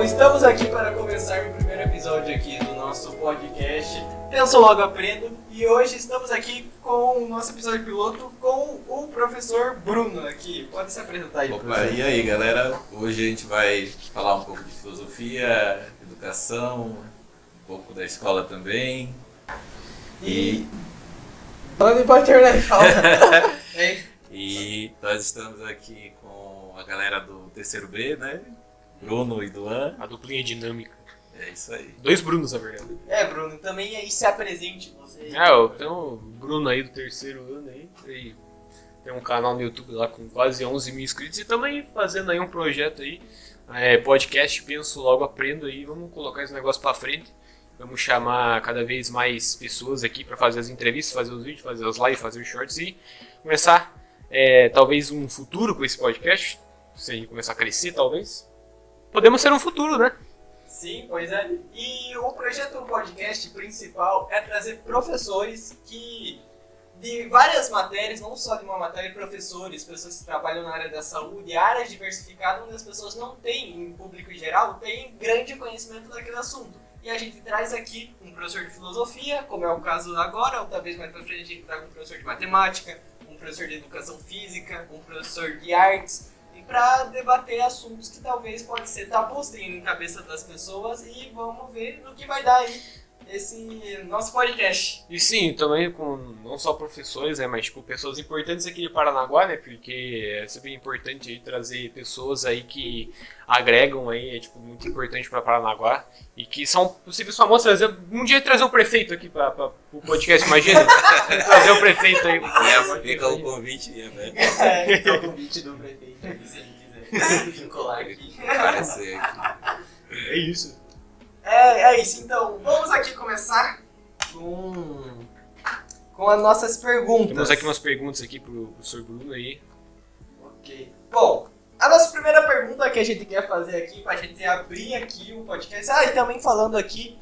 Então, estamos aqui para começar o primeiro episódio aqui do nosso podcast Penso Logo Aprendo, e hoje estamos aqui com o nosso episódio piloto com o professor Bruno aqui. Pode se apresentar aí, Opa, professor. e aí galera, hoje a gente vai falar um pouco de filosofia, educação, um pouco da escola também. Falando pra internet, fala. E nós estamos aqui com a galera do terceiro B, né? Bruno e Duan. A duplinha dinâmica. É isso aí. 2 Brunos, na verdade. Bruno, também aí se apresente você. Eu tenho o Bruno aí do terceiro ano aí. E tem um canal no YouTube lá com quase 11 mil inscritos. E também fazendo aí um projeto aí. Podcast Penso Logo Aprendo aí. Vamos colocar esse negócio pra frente. Vamos chamar cada vez mais pessoas aqui pra fazer as entrevistas, fazer os vídeos, fazer as lives, fazer os shorts e começar talvez um futuro com esse podcast. Se ele começar a crescer, talvez. Podemos ser um futuro, né? Sim, pois é. E o projeto do podcast principal é trazer professores que, de várias matérias, não só de uma matéria, professores, pessoas que trabalham na área da saúde, áreas diversificadas onde as pessoas não têm, em público em geral, têm grande conhecimento daquele assunto. E a gente traz aqui um professor de filosofia, como é o caso agora, ou talvez mais pra frente a gente traga um professor de matemática, um professor de educação física, um professor de artes, para debater assuntos que talvez podem ser tabus em cabeça das pessoas, e vamos ver no que vai dar aí esse nosso podcast. E sim, também com não só professores, mas tipo, pessoas importantes aqui de Paranaguá, né? Porque é sempre importante aí trazer pessoas aí que agregam aí, é tipo muito importante para Paranaguá e que são possíveis famosos. Um dia trazer um prefeito aqui para o podcast, imagina? Trazer o prefeito aí. Fica o convite, né? Fica o convite do prefeito, se ele quiser vincular aqui. Aparecer aqui. É isso. É isso, então vamos aqui começar com as nossas perguntas. Temos aqui umas perguntas aqui pro professor Bruno aí. Ok. Bom, a nossa primeira pergunta que a gente quer fazer aqui, pra gente abrir aqui o podcast. E também falando aqui,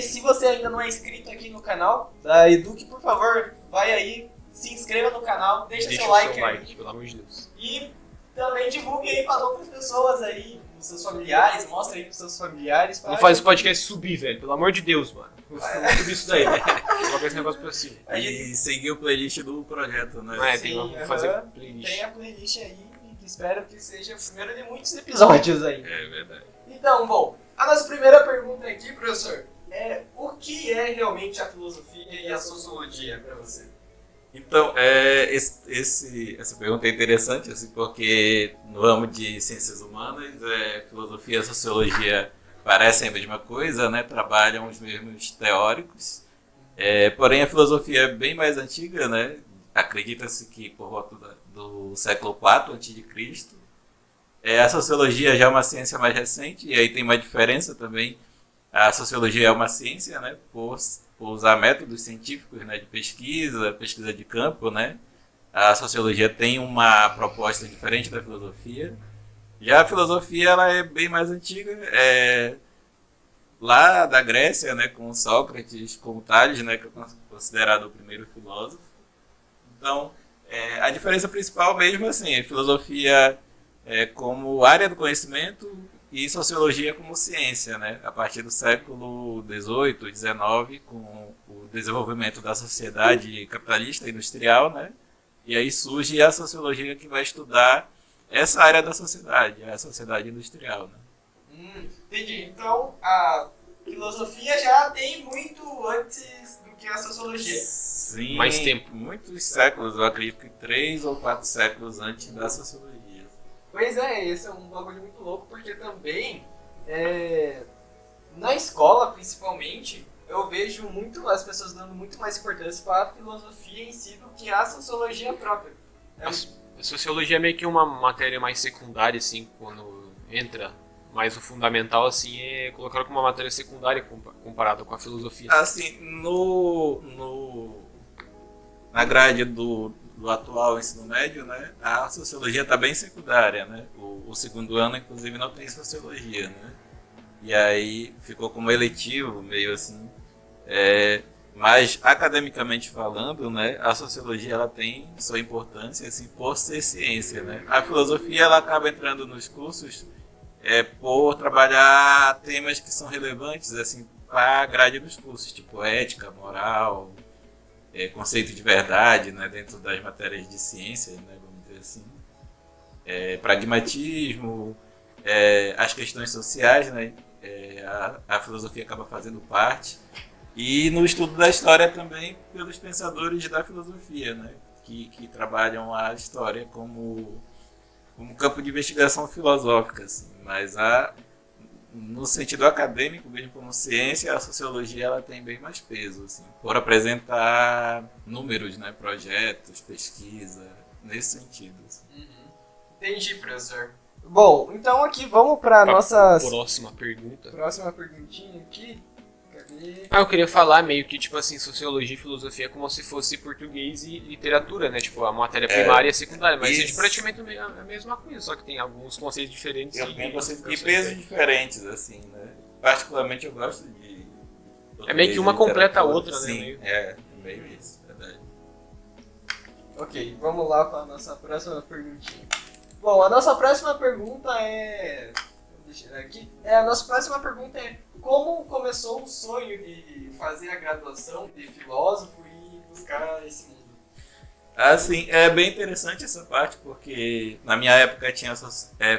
se você ainda não é inscrito aqui no canal da Eduque, por favor, vai aí, se inscreva no canal, deixa seu like aí. Pelo amor de Deus. E também divulgue aí para outras pessoas aí, os seus familiares, mostra aí pros seus familiares. Vamos fazer esse podcast subir, velho. Pelo amor de Deus, mano. Vamos subir isso daí. Coloca esse negócio pra cima. E seguir o playlist do projeto, né? Tem que fazer playlist. Tem a playlist aí, que espero que seja o primeiro de muitos episódios aí. É verdade. Então, bom, a nossa primeira pergunta aqui, professor, é o que é realmente a filosofia e a sociologia para você? Então, essa pergunta é interessante, assim, porque no ramo de ciências humanas, filosofia e sociologia parecem a mesma coisa, né? Trabalham os mesmos teóricos, porém a filosofia é bem mais antiga, né? Acredita-se que por volta do século IV a.C. A sociologia já é uma ciência mais recente, e aí tem uma diferença também. A sociologia é uma ciência, né? Por usar métodos científicos, né, de pesquisa de campo, né? A sociologia tem uma proposta diferente da filosofia. Já a filosofia ela é bem mais antiga, lá da Grécia, né, com Sócrates, com Tales, né, que é considerado o primeiro filósofo. Então, a diferença principal mesmo assim, é filosofia como área do conhecimento e sociologia como ciência, né? A partir do século XVIII, XIX, com o desenvolvimento da sociedade capitalista industrial, né? E aí surge a sociologia que vai estudar essa área da sociedade, a sociedade industrial, né? Entendi. Então, a filosofia já tem muito antes do que a sociologia. Sim, Mais tempo. Muitos séculos, eu acredito que 3 ou 4 séculos antes da sociologia. Pois esse é um bagulho muito louco, porque também, na escola principalmente, eu vejo as pessoas dando muito mais importância para a filosofia em si do que a sociologia própria. A sociologia é meio que uma matéria mais secundária, assim, quando entra. Mas o fundamental, assim, é colocar como uma matéria secundária comparada com a filosofia. Assim, na grade do atual ensino médio, né, a sociologia está bem secundária, né? O segundo ano, inclusive, não tem sociologia, né? E aí ficou como eletivo, meio assim. Mas, academicamente falando, né, a sociologia ela tem sua importância assim, por ser ciência, né? A filosofia ela acaba entrando nos cursos por trabalhar temas que são relevantes assim, para a grade dos cursos, tipo ética, moral, conceito de verdade, né, dentro das matérias de ciência, né, vamos dizer assim, pragmatismo, as questões sociais, né, a filosofia acaba fazendo parte, e no estudo da história também pelos pensadores da filosofia, né, que trabalham a história como campo de investigação filosófica, assim, mas no sentido acadêmico, mesmo como ciência, a sociologia ela tem bem mais peso, assim, por apresentar números, né, projetos, pesquisa, nesse sentido. Assim. Entendi, professor. Bom, então aqui vamos para nossa próxima pergunta. Próxima perguntinha aqui. Cadê? Eu queria falar meio que, tipo assim, sociologia e filosofia é como se fosse português e literatura, né? Tipo, a matéria primária e a secundária. Mas é praticamente a mesma coisa, só que tem alguns conceitos diferentes. E pesos diferentes, assim, né? Particularmente eu gosto de... É meio que uma completa a outra, né? Sim, é meio isso, verdade. Ok, vamos lá para a nossa próxima perguntinha. Bom, a nossa próxima pergunta é... Deixa eu ver aqui. A nossa próxima pergunta é: como começou o sonho de fazer a graduação de filósofo e buscar esse mundo? Assim, é bem interessante essa parte, porque na minha época tinha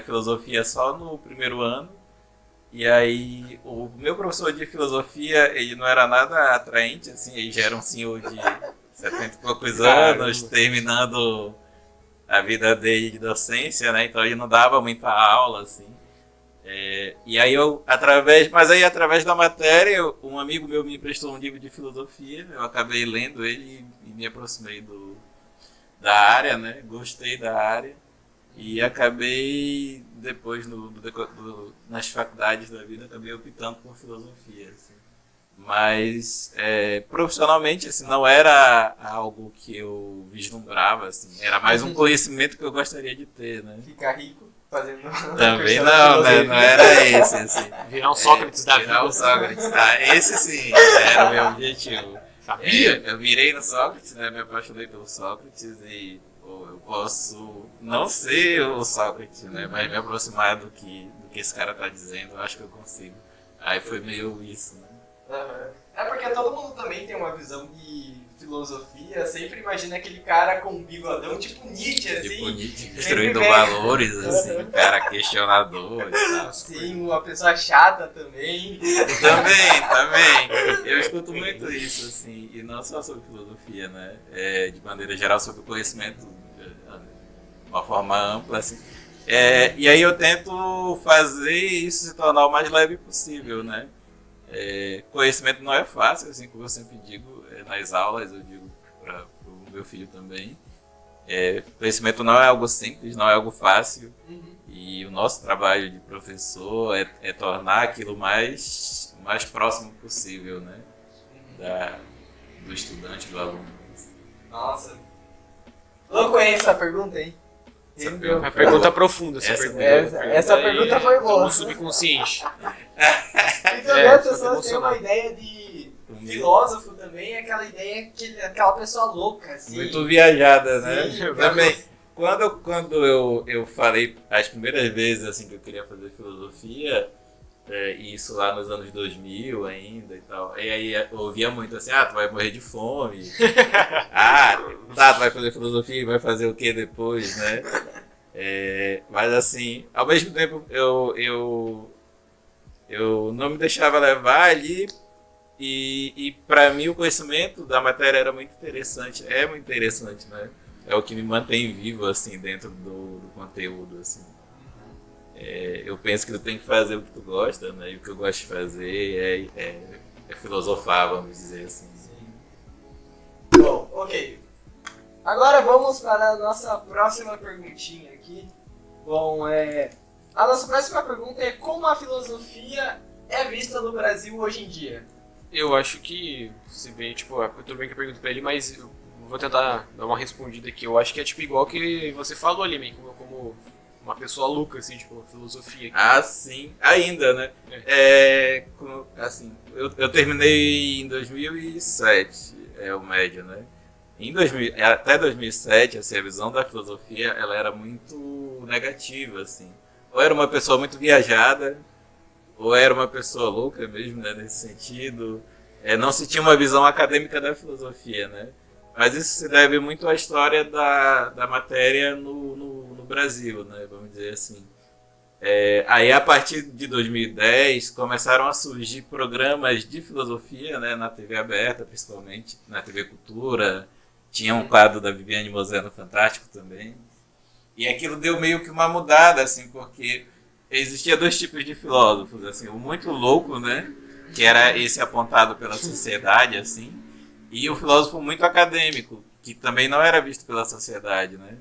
filosofia só no primeiro ano, e aí o meu professor de filosofia, ele não era nada atraente, assim, ele já era um senhor de 70 e poucos anos, terminando a vida dele de docência, né, então ele não dava muita aula, assim. E aí através da matéria, um amigo meu me emprestou um livro de filosofia, eu acabei lendo ele e me aproximei da área, né? Gostei da área e acabei depois nas faculdades da vida acabei optando por filosofia, assim. Mas profissionalmente assim, não era algo que eu vislumbrava, assim. Era mais um conhecimento que eu gostaria de ter, né? Ficar rico fazendo... Também não, né? Não era esse, assim. Virar um Sócrates da vida. Virar um Sócrates, tá? Esse sim, era o meu objetivo. Eu virei no Sócrates, né? Me apaixonei pelo Sócrates e eu posso não ser o Sócrates, né? Mas me aproximar do que esse cara tá dizendo, eu acho que eu consigo. Aí foi meio isso, né? É porque todo mundo também tem uma visão de filosofia, sempre imagina aquele cara com um bigodão tipo Nietzsche, assim. Tipo Nietzsche, destruindo valores, assim, um cara questionador e tal. Sim, uma pessoa chata também. Também. Eu escuto muito isso, assim, e não só sobre filosofia, né? De maneira geral, sobre o conhecimento, de uma forma ampla, assim. E aí eu tento fazer isso se tornar o mais leve possível, né? Conhecimento não é fácil, assim como eu sempre digo nas aulas, eu digo para o meu filho também. Conhecimento não é algo simples, não é algo fácil. E o nosso trabalho de professor é tornar aquilo mais próximo possível, né? Do estudante, do aluno. Nossa. Não conheço essa pergunta, hein? Uma pergunta profunda. Essa pergunta foi boa. No subconsciente. Então, as pessoas têm uma ideia de filósofo também, aquela ideia que aquela pessoa louca, assim. Muito viajada, né? Sim, também. Quando eu falei as primeiras vezes assim, que eu queria fazer filosofia, isso lá nos anos 2000 ainda e tal, e aí eu ouvia muito assim, tu vai morrer de fome, tu vai fazer filosofia e vai fazer o que depois, né? Mas assim, ao mesmo tempo eu não me deixava levar ali e para mim o conhecimento da matéria era muito interessante, é muito interessante, né? É o que me mantém vivo assim dentro do conteúdo, assim. Eu penso que tu tem que fazer o que tu gosta, né? E o que eu gosto de fazer é filosofar, vamos dizer assim. Bom, ok. Agora vamos para a nossa próxima perguntinha aqui. Bom, a nossa próxima pergunta é: como a filosofia é vista no Brasil hoje em dia? Eu acho que, se bem, tipo, tudo bem que eu pergunto pra ele, mas eu vou tentar dar uma respondida aqui. Eu acho que é tipo igual que você falou ali, meio como uma pessoa louca, assim, tipo, filosofia. Sim, ainda, né? Assim, eu terminei em 2007, o médio, né? Até 2007, assim, a visão da filosofia, ela era muito negativa, assim. ou era uma pessoa muito viajada, ou era uma pessoa louca mesmo, né, nesse sentido. Não se tinha uma visão acadêmica da filosofia, né? Mas isso se deve muito à história da matéria no Brasil, né, vamos dizer assim. Aí, a partir de 2010, começaram a surgir programas de filosofia, né, na TV aberta, principalmente, na TV Cultura. Tinha um quadro da Viviane Mosé no Fantástico também. E aquilo deu meio que uma mudada, assim, porque existia dois tipos de filósofos, assim, o muito louco, né, que era esse apontado pela sociedade, assim, e o filósofo muito acadêmico, que também não era visto pela sociedade, né.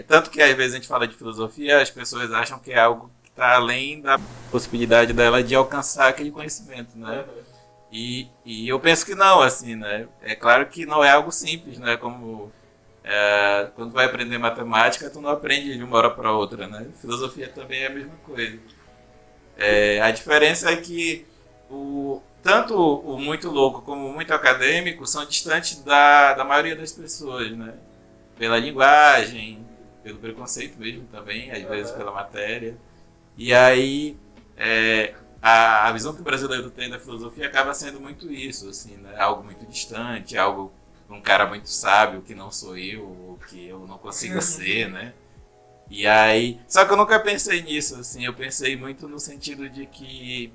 Tanto que às vezes a gente fala de filosofia, as pessoas acham que é algo que está além da possibilidade dela de alcançar aquele conhecimento, né? E eu penso que não, assim, né? É claro que não é algo simples, né? Como quando vai aprender matemática, tu não aprende de uma hora para outra, né? Filosofia também é a mesma coisa. A diferença é que tanto o muito louco como o muito acadêmico são distantes da maioria das pessoas, né? Pela linguagem, pelo preconceito mesmo também, às vezes pela matéria. E aí, a visão que o brasileiro tem da filosofia acaba sendo muito isso, assim, né? Algo muito distante, algo um cara muito sábio que não sou eu, ou que eu não consigo ser, né? E aí, só que eu nunca pensei nisso, assim, eu pensei muito no sentido de que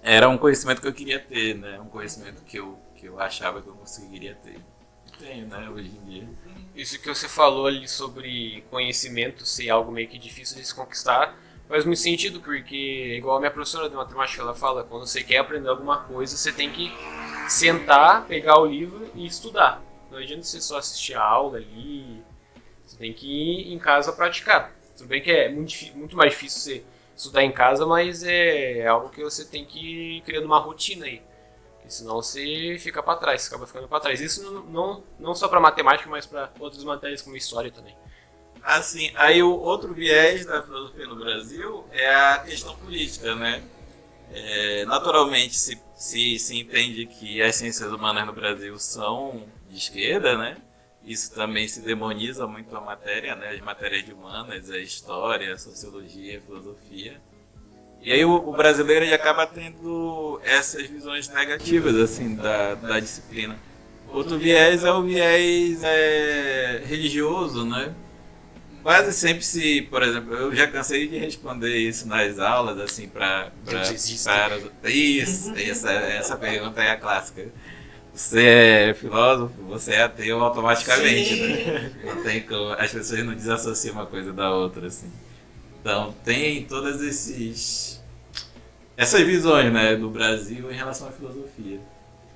era um conhecimento que eu queria ter, né? Um conhecimento que eu achava que eu conseguiria ter. Tenho, né, hoje em dia. Isso que você falou ali sobre conhecimento ser algo meio que difícil de se conquistar faz muito sentido, porque igual a minha professora de matemática, ela fala, quando você quer aprender alguma coisa, você tem que sentar, pegar o livro e estudar. Não adianta você só assistir a aula ali, você tem que ir em casa praticar. Tudo bem que é muito mais difícil você estudar em casa, mas é algo que você tem que ir criando uma rotina aí. Senão você fica para trás, você acaba ficando para trás. Isso não só para matemática, mas para outras matérias como história também. Assim, aí o outro viés da filosofia no Brasil é a questão política, né? Naturalmente se entende que as ciências humanas no Brasil são de esquerda, né? Isso também se demoniza muito a matéria, né? As matérias de humanas, a história, a sociologia, a filosofia. E aí o brasileiro ele acaba tendo essas visões negativas assim da disciplina. Outro viés é o viés religioso, né? Quase sempre por exemplo, eu já cansei de responder isso nas aulas, assim, isso, essa pergunta é a clássica. Você é filósofo, você é ateu automaticamente, né? Não tem como, as pessoas não desassociam uma coisa da outra, assim. Então, tem todas essas visões, né, do Brasil em relação à filosofia.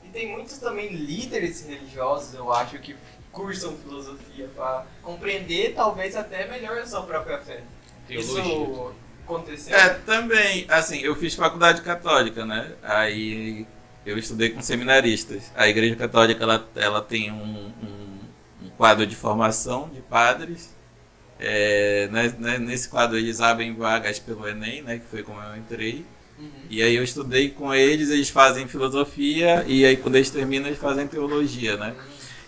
E tem muitos também líderes religiosos, eu acho, que cursam filosofia para compreender talvez até melhor a sua própria fé. Teologia. Isso aconteceu? Também, assim, eu fiz faculdade católica, né, aí eu estudei com seminaristas. A Igreja Católica, ela tem um quadro de formação de padres. Nesse quadro eles abrem vagas pelo Enem, né, que foi como eu entrei. E aí eu estudei com eles fazem filosofia e aí quando eles terminam eles fazem teologia, né?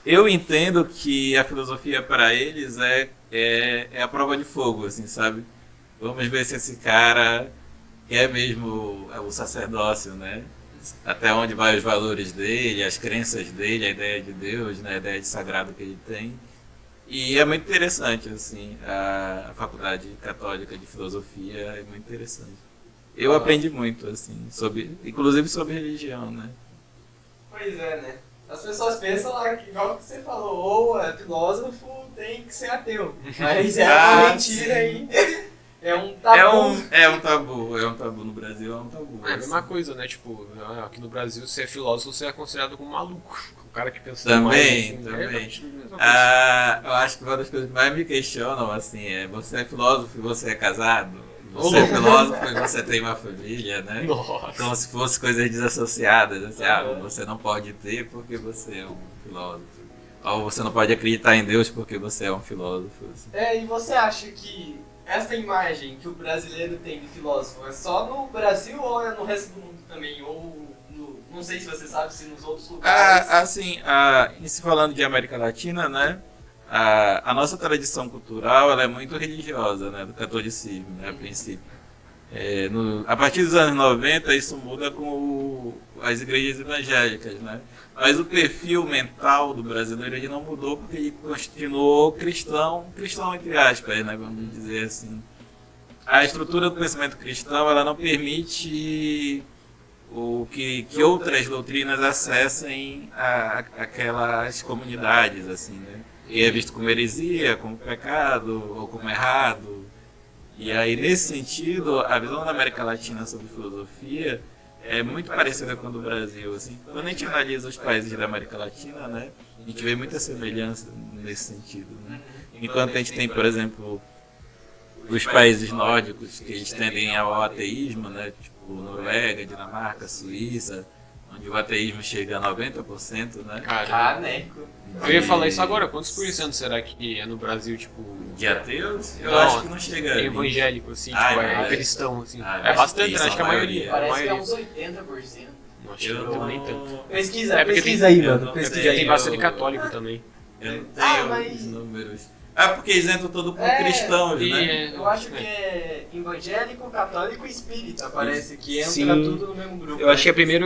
Eu entendo que a filosofia para eles é a prova de fogo, assim, sabe? Vamos ver se esse cara quer mesmo o sacerdócio, né? Até onde vai os valores dele, as crenças dele, a ideia de Deus, né? A ideia de sagrado que ele tem. E é muito interessante, assim, a Faculdade Católica de Filosofia é muito interessante. Eu aprendi muito, assim, inclusive sobre religião, né? Pois é, né? As pessoas pensam lá que, igual que você falou, ou é filósofo, tem que ser ateu. Mas é uma mentira aí. É um tabu. É um tabu no Brasil, é um tabu. É a mesma coisa, né? Tipo, aqui no Brasil, se é filósofo, você é considerado como maluco. O cara que pensa também, demais, assim, eu acho que uma das coisas que mais me questionam, assim, você é filósofo e você é casado? Você é filósofo e você tem uma família, né? Nossa. Como se fossem coisas desassociadas, assim, você não pode ter porque você é um filósofo. Ou você não pode acreditar em Deus porque você é um filósofo. Assim. E você acha que essa imagem que o brasileiro tem de filósofo é só no Brasil ou é no resto do mundo também? Ou não sei se você sabe se nos outros lugares... Assim, se falando de América Latina, né? a nossa tradição cultural ela é muito religiosa, né, do catolicismo, né, a princípio. A partir dos anos 90 isso muda com as igrejas evangélicas, né? Mas o perfil mental do brasileiro ele não mudou porque ele continuou cristão entre aspas, né, vamos dizer assim. A estrutura do pensamento cristão ela não permite que outras doutrinas acessem aquelas comunidades, assim, né? E é visto como heresia, como pecado ou como errado. E aí, nesse sentido, a visão da América Latina sobre filosofia é muito parecida com a do Brasil. Assim. Quando a gente analisa os países da América Latina, né, a gente vê muita semelhança nesse sentido. Né? Enquanto a gente tem, por exemplo, os países nórdicos que eles tendem ao ateísmo, né, tipo Noruega, Dinamarca, Suíça, onde o ateísmo chega a 90%, né? Caneco. Eu ia falar isso agora, quantos por cento será que é no Brasil, tipo... De ateus? Eu Não, acho que não chega é a evangélico, assim, Ah, tipo, é cristão, assim. Ah, É bastante, isso, acho que a maioria. Parece que é a uns maioria. 80%. Não, acho que não nem tanto. Pesquisa, É porque pesquisa tem- aí, mano. eu Pesquisa Já aí. tem bastante católico também. Eu não Ah, tenho mas- os números. Porque eles entram todo como É, cristãos, e né? Eu acho que é evangélico, católico e espírita, parece que entra Sim. tudo no mesmo grupo. Eu acho que é primeiro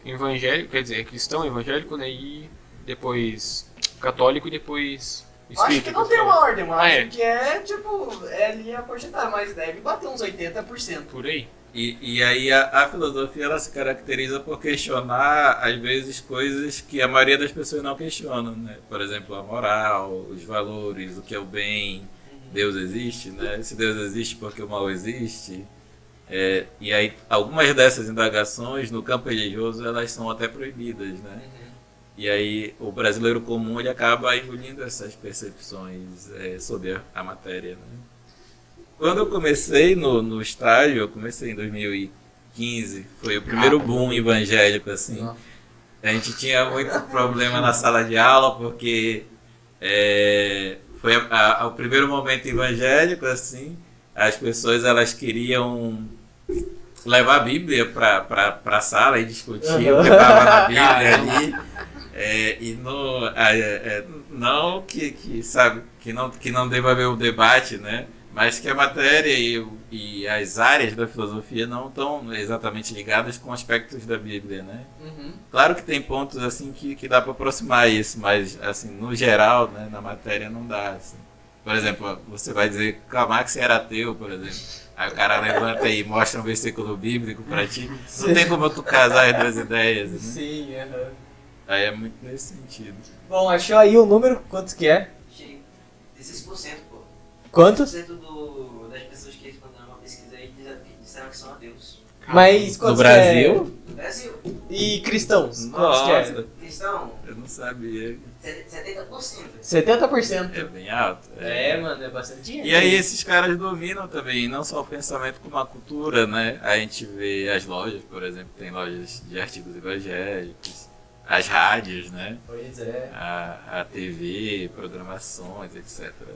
evangélico, quer dizer, cristão, evangélico, né, e depois católico e depois Eu acho espírita. que não tem uma ordem, mano. Ah, Acho é? que é, tipo, é ali a porcentagem, mas deve bater uns 80%. Por aí. E aí a filosofia ela se caracteriza por questionar, às vezes, coisas que a maioria das pessoas não questionam, né? Por exemplo, a moral, os valores, o que é o bem, Deus existe, né? Se Deus existe, por que o mal existe? E aí algumas dessas indagações no campo religioso elas são até proibidas, né? E aí o brasileiro comum ele acaba engolindo essas percepções sobre a matéria, né? Quando eu comecei no estágio, eu comecei em 2015, foi o primeiro boom evangélico, assim. A gente tinha muito problema na sala de aula, porque foi o primeiro momento evangélico, assim. As pessoas, elas queriam levar a Bíblia para a sala e discutir o que estava na Bíblia ali. E não sabe, que não deva haver o debate, né? Mas que a matéria e as áreas da filosofia não estão exatamente ligadas com aspectos da Bíblia, né? Claro que tem pontos assim que dá para aproximar isso, mas assim, no geral, né, na matéria não dá. Assim. Por exemplo, você vai dizer que Karl Marx era ateu, por exemplo. Aí o cara levanta e mostra um versículo bíblico para ti. Não tem como tu casar as duas ideias, né? Sim, Aí é muito nesse sentido. Bom, achou aí o número? Quantos que é? Achei 16%, pô. Quantos? 16% das pessoas que responderam uma pesquisa aí disseram que são ateus. Mas No quantos Brasil? No Brasil, que é? E cristãos? Quantos que é? Nossa, cristão, eu não sabia. 70%. 70%. É bem alto. Mano, é bastante dinheiro. E aí esses caras dominam também, não só o pensamento como a cultura, né? A gente vê as lojas, por exemplo, tem lojas de artigos evangélicos, as rádios, né? Pois é. A TV, programações, etc. Né?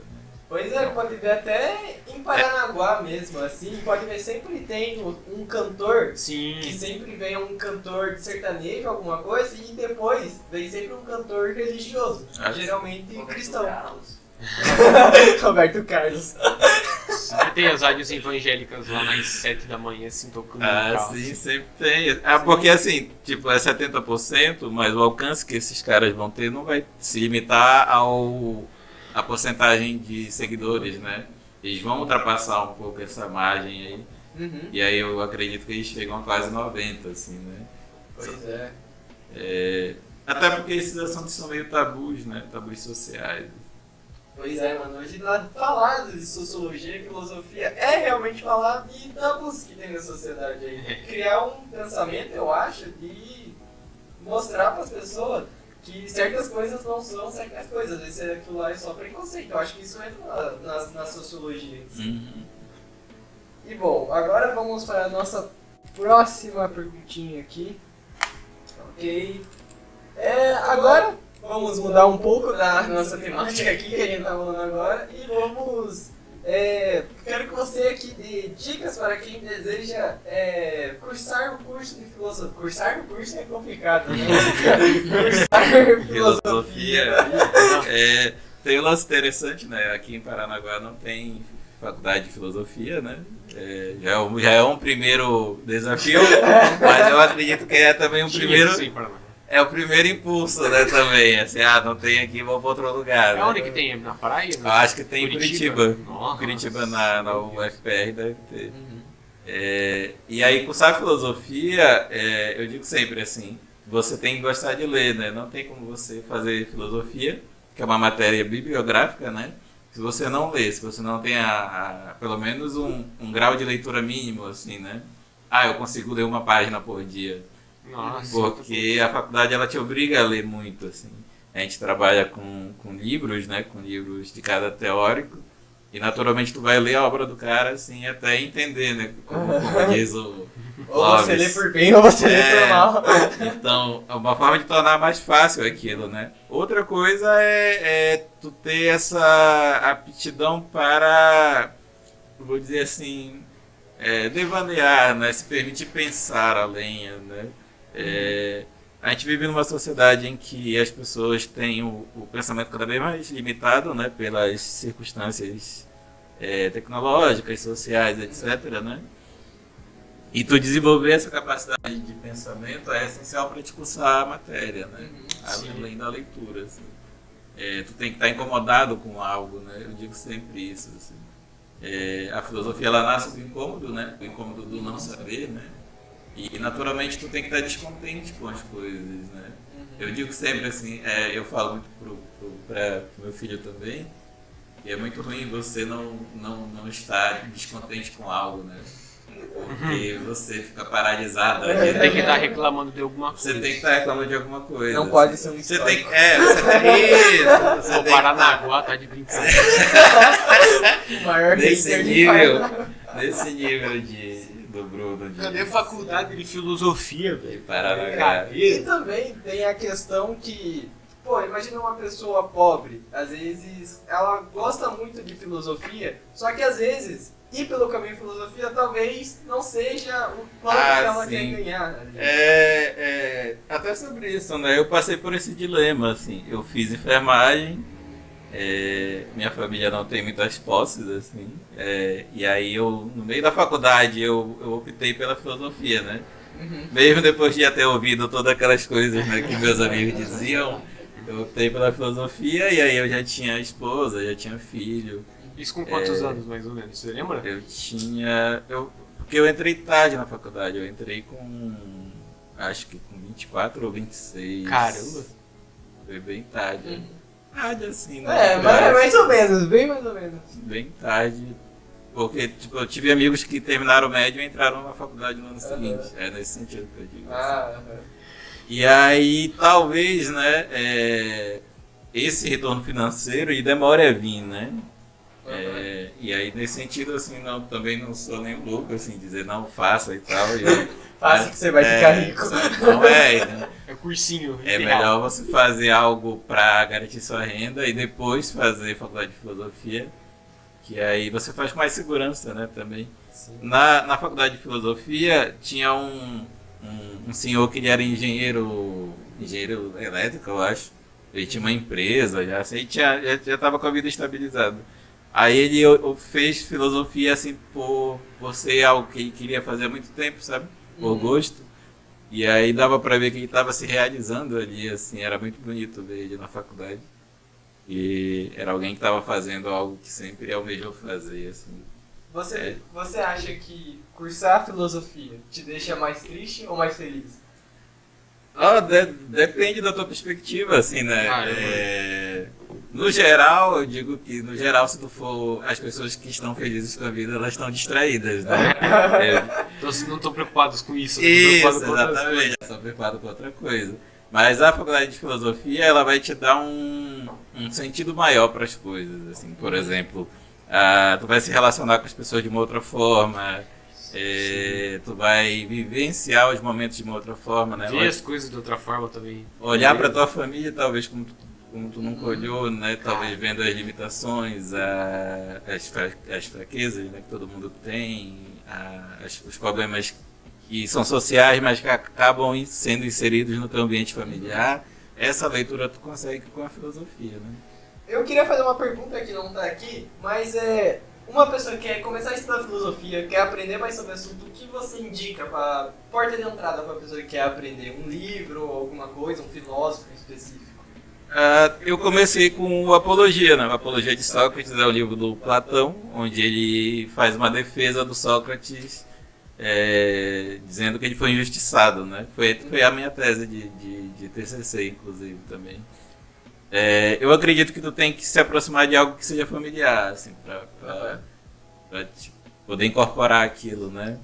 Pois é, pode ver até em Paranaguá mesmo, assim, pode ver, sempre tem um cantor, que Sim. sempre vem um cantor de sertanejo, alguma coisa, e depois vem sempre um cantor religioso, Ah, geralmente Roberto cristão. Carlos. Roberto Carlos. Sempre tem as rádios evangélicas lá nas 7 da manhã, assim, tocando no carro. Sim, sempre tem. Porque assim, tipo, é 70%, mas o alcance que esses caras vão ter não vai se limitar a porcentagem de seguidores, né? Eles vão ultrapassar um pouco essa margem aí. E aí eu acredito que eles chegam a quase 90, assim, né? Pois é. Até porque esses assuntos são meio tabus, né? Tabus sociais. Pois é, mano, hoje falar de sociologia e filosofia é realmente falar de tabus que tem na sociedade aí. Criar um pensamento, eu acho, de mostrar para as pessoas que certas coisas não são certas coisas, às vezes aquilo lá é só preconceito. Eu acho que isso entra na sociologia. E bom, agora vamos para a nossa próxima perguntinha aqui. Ok. Agora vamos mudar um pouco da nossa temática aqui que a gente tá falando agora e vamos. Quero que você aqui dê dicas para quem deseja cursar o curso de filosofia. Cursar o curso é complicado, né? Cursar filosofia. tem um lance interessante, né? Aqui em Paranaguá não tem faculdade de filosofia, né? Já é um primeiro desafio, mas eu acredito que é também um primeiro... Sim, Paraná. É o primeiro impulso, né, também. Assim, não tem aqui, vou para outro lugar. É né? onde que tem? Na praia? Eu acho que tem em Curitiba. Nossa. Curitiba na UFPR deve ter. E aí, cursar filosofia, eu digo sempre assim, você tem que gostar de ler, né? Não tem como você fazer filosofia, que é uma matéria bibliográfica, né? Se você não lê, se você não tem pelo menos um grau de leitura mínimo, assim, né? Eu consigo ler uma página por dia. Nossa. Porque a faculdade ela te obriga a ler muito, assim. A gente trabalha com livros, né? Com livros de cada teórico. E naturalmente tu vai ler a obra do cara, assim, até entender, né? Como diz o Ou você lê por bem ou você lê por mal. Então, é uma forma de tornar mais fácil aquilo, né? Outra coisa é tu ter essa aptidão para, vou dizer assim, devanear, né? Se permitir pensar além, né? A gente vive numa sociedade em que as pessoas têm o pensamento cada vez mais limitado, né? Pelas circunstâncias tecnológicas, sociais, etc., né? E tu desenvolver essa capacidade de pensamento é essencial para te cursar a matéria, né? Além da leitura, assim. Tu tem que estar incomodado com algo, né? Eu digo sempre isso, assim. A filosofia, ela nasce do incômodo, né? Do incômodo do não saber, né? E naturalmente tu tem que estar descontente com as coisas, né? Eu digo sempre assim, eu falo muito para meu filho também, que é muito ruim você não estar descontente com algo, né? Porque você fica paralisado. Você tem que estar reclamando de alguma coisa. Você tem que estar reclamando de alguma coisa. Não pode ser um Você histórico. O Paranaguá tá de brincadeira. O maior nesse hater de nível, Paraná. nesse nível do Bruno de Cadê a faculdade de filosofia, de velho? Paranaguá. E também tem a questão que, imagina uma pessoa pobre, às vezes ela gosta muito de filosofia, só que às vezes ir pelo caminho de filosofia talvez não seja o quanto que ela sim. quer ganhar. Até sobre isso, né? Eu passei por esse dilema, assim. Eu fiz enfermagem, minha família não tem muitas posses, assim. E aí no meio da faculdade eu optei pela filosofia, né? Mesmo depois de já ter ouvido todas aquelas coisas, né, que meus amigos diziam, eu optei pela filosofia e aí eu já tinha esposa, já tinha filho. Isso com quantos anos, mais ou menos? Você lembra? Porque eu entrei tarde na faculdade, eu entrei acho que com 24 ou 26. Caramba! Foi bem tarde. Tarde assim, né? Mais ou menos, bem mais ou menos. Bem tarde. Porque tipo, eu tive amigos que terminaram o médio e entraram na faculdade no ano seguinte. É nesse sentido que eu digo. E aí, talvez, né, esse retorno financeiro demore a vir, né? E aí, nesse sentido, assim, também não sou nem louco, assim, dizer não, faça e tal. Faça que você vai ficar rico. Não né? É cursinho. É melhor você fazer algo para garantir sua renda e depois fazer faculdade de filosofia, que aí você faz com mais segurança, né, também. Na faculdade de filosofia tinha um senhor que ele era engenheiro elétrico, eu acho. Ele tinha uma empresa, já estava com a vida estabilizada. Aí ele fez filosofia assim por ser algo que ele queria fazer há muito tempo, sabe? Por gosto. E aí dava pra ver que ele estava se realizando ali, assim, era muito bonito ver ele na faculdade. E era alguém que estava fazendo algo que sempre almejou fazer, assim. Você acha que cursar filosofia te deixa mais triste ou mais feliz? Depende da tua perspectiva, assim, né? No geral, eu digo que, se tu for, as pessoas que estão felizes com a vida, elas estão distraídas, né? Então, não estão preocupados com isso. Isso, exatamente. Estão preocupados com outra coisa. Mas a faculdade de filosofia, ela vai te dar um sentido maior para as coisas, assim. Por exemplo, tu vai se relacionar com as pessoas de uma outra forma. Tu vai vivenciar os momentos de uma outra forma, né? Ver as coisas de outra forma também. Olhar para tua família, talvez como tu nunca olhou, né? Talvez vendo as limitações, as fraquezas, né, que todo mundo tem, os problemas que são sociais, mas que acabam sendo inseridos no teu ambiente familiar. Essa leitura tu consegue com a filosofia, né? eu queria fazer uma pergunta que não tá aqui, mas uma pessoa que quer começar a estudar filosofia, quer aprender mais sobre o assunto, o que você indica para porta de entrada para a pessoa que quer aprender? Um livro, alguma coisa, um filósofo específico? Eu comecei com o Apologia, né? O Apologia de Sócrates é um livro do Platão, onde ele faz uma defesa do Sócrates, dizendo que ele foi injustiçado, né? Foi a minha tese de TCC, inclusive, também. Eu acredito que tu tem que se aproximar de algo que seja familiar, assim, pra poder incorporar aquilo, né?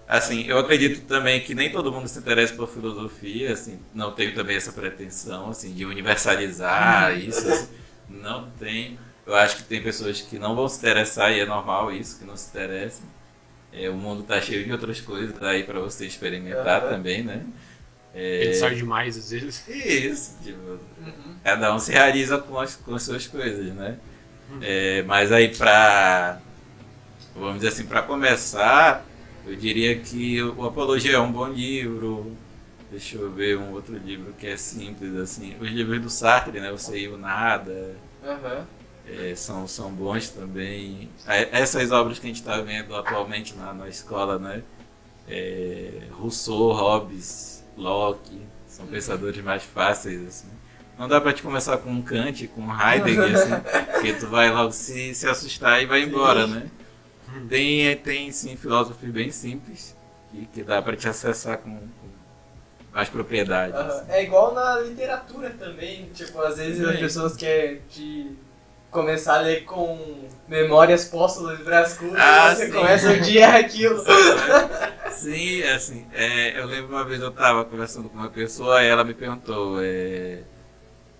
Assim, eu acredito também que nem todo mundo se interessa por filosofia, assim, não tenho também essa pretensão, assim, de universalizar isso, assim, não tem. Eu acho que tem pessoas que não vão se interessar e é normal isso, que não se interessam. O mundo tá cheio de outras coisas aí pra você experimentar também, né? Pensar demais às vezes. Isso, tipo, cada um se realiza com as suas coisas, né? Mas aí vamos dizer assim, pra começar, eu diria que o Apologia é um bom livro. Deixa eu ver um outro livro que é simples, assim. Os livros do Sartre, né? O Sei e o Nada. São bons também. Essas obras que a gente está vendo atualmente na escola, né? Rousseau, Hobbes, Locke, são pensadores mais fáceis, assim. Não dá pra te começar com um Kant, com um Heidegger, assim, porque tu vai logo se assustar e vai embora, né? Tem sim, filósofos bem simples que dá pra te acessar com mais propriedade. Assim. É igual na literatura também, tipo, às vezes as pessoas querem começar a ler com Memórias Póstumas de Brás Cubas, você começa o dia aquilo. Sim, assim, eu lembro uma vez eu estava conversando com uma pessoa e ela me perguntou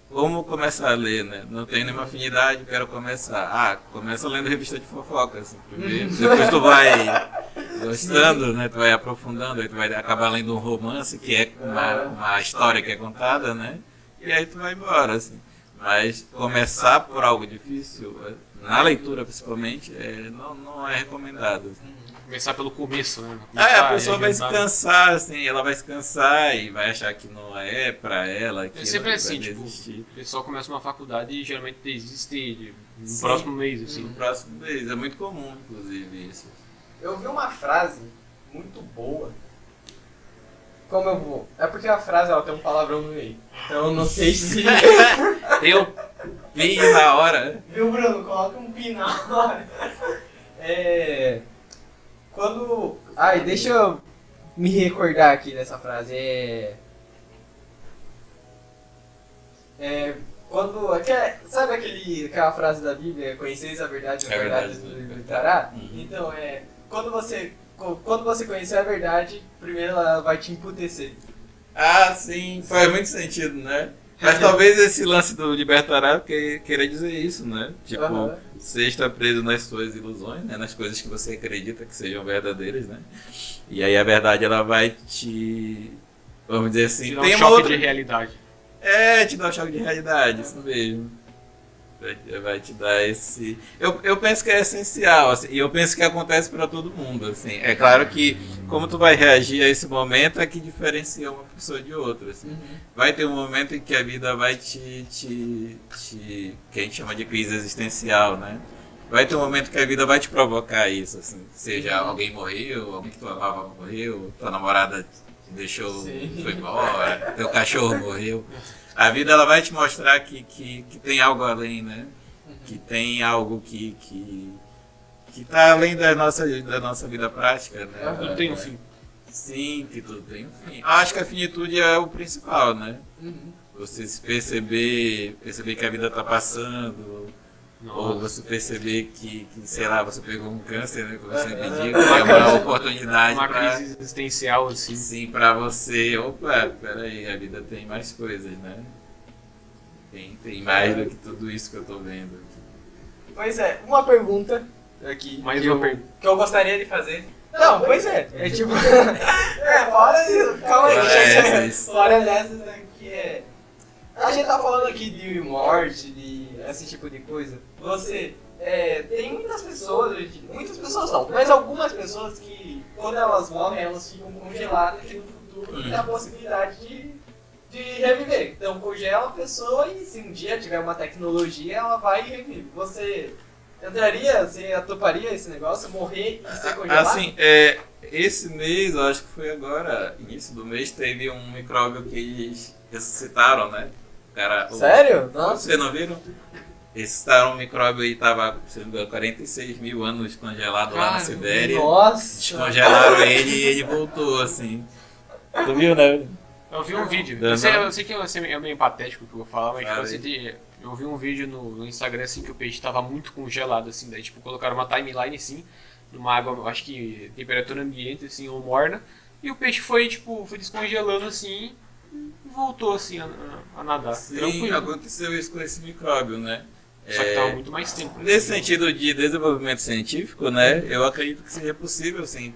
como começar a ler, né? Não tenho nenhuma afinidade, quero começar. Começa lendo revista de fofoca, assim, primeiro. Depois tu vai gostando, né? Tu vai aprofundando, aí tu vai acabar lendo um romance que é uma história que é contada, né? E aí tu vai embora, assim. Mas começar por algo difícil, na leitura principalmente, não é recomendado. Assim. Começar pelo começo, né? A pessoa vai se cansar, assim, ela vai se cansar e vai achar que não é pra ela. Que sempre assim, tipo, o pessoal começa uma faculdade e geralmente desiste no próximo mês, assim. No próximo mês, é muito comum, inclusive, isso. Eu vi uma frase muito boa. Como eu vou? É porque a frase ela tem um palavrão no meio. Então eu não sei se. Tem um pi na hora. Viu, Bruno? Coloca um pi na hora. Quando. Deixa eu me recordar aqui dessa frase. Quando. Sabe aquela frase da Bíblia? Conheceis a verdade, a verdade nos libertará? Então, quando você conhecer a verdade, primeiro ela vai te emputecer. Sim, faz muito sentido, né? Mas talvez esse lance do libertará queira dizer isso, né? Tipo, você está preso nas suas ilusões, né? Nas coisas que você acredita que sejam verdadeiras, né? E aí a verdade ela vai vamos dizer assim, te dar um choque de realidade. Te dá um choque de realidade, isso mesmo. Vai te dar esse... Eu penso que é essencial, assim, e eu penso que acontece para todo mundo, assim. É claro que como tu vai reagir a esse momento é que diferencia uma pessoa de outra, assim. Vai ter um momento em que a vida vai que a gente chama de crise existencial, né? Vai ter um momento que a vida vai te provocar isso, assim. Seja alguém morreu, alguém que tu amava morreu, tua namorada te deixou, foi embora, teu cachorro morreu. A vida ela vai te mostrar que tem algo além, né? Que tem algo que tá além da nossa vida prática, né? Tudo tem um fim. Sim, que tudo tem um fim. Acho que a finitude é o principal, né? Você se perceber que a vida tá passando. Nossa. Ou você perceber que, sei lá, você pegou um câncer, né? Como você me diga, é uma oportunidade. Uma crise existencial, assim. Sim, pra você. Opa, peraí, a vida tem mais coisas, né? Tem mais do que tudo isso que eu tô vendo aqui. Pois é, uma pergunta aqui. Mais uma pergunta. Que eu gostaria de fazer. Não, pois é. É tipo. Fora disso. Calma aí, fora dessas aqui A gente tá falando aqui de morte, de esse tipo de coisa. Você. Tem muitas pessoas não, mas algumas pessoas que quando elas morrem elas ficam congeladas e no futuro tem a possibilidade de reviver. Então congela a pessoa e se um dia tiver uma tecnologia, ela vai e revive. Você entraria, você toparia esse negócio, morrer e ser congelado? Assim, esse mês, eu acho que foi agora, início do mês, teve um micróbio que eles ressuscitaram, né? Sério? Nossa. Vocês não viram? Ressuscitaram um micróbio e estava 46 mil anos congelado lá na Sibéria. Nossa! Descongelaram ele e ele voltou, assim. Tu viu, né? Eu vi um vídeo. Não, Eu sei não. que é meio patético o que eu vou falar, mas Fala tipo, aí. eu vi um vídeo no Instagram assim que o peixe tava muito congelado, assim, daí tipo, colocaram uma timeline assim, numa água, eu acho que temperatura ambiente, assim, ou morna, e o peixe foi descongelando assim e voltou assim a nadar. Sim, Tranquilo. aconteceu isso com esse micróbio, né? Só que tava muito mais tempo. Nesse sentido de desenvolvimento científico, né, eu acredito que seja possível, assim,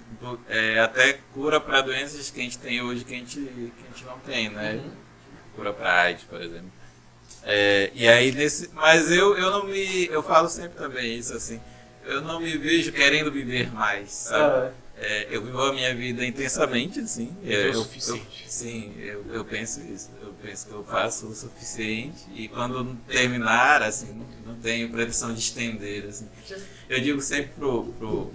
até cura para doenças que a gente tem hoje que a gente não tem, né? Cura para AIDS, por exemplo. E aí mas eu falo sempre também isso, assim, eu não me vejo querendo viver mais, sabe? Eu vivo a minha vida intensamente, assim. É o suficiente. Eu penso isso. Eu penso que eu faço o suficiente e quando terminar, assim, não tenho pretensão de estender, assim. Eu digo sempre pro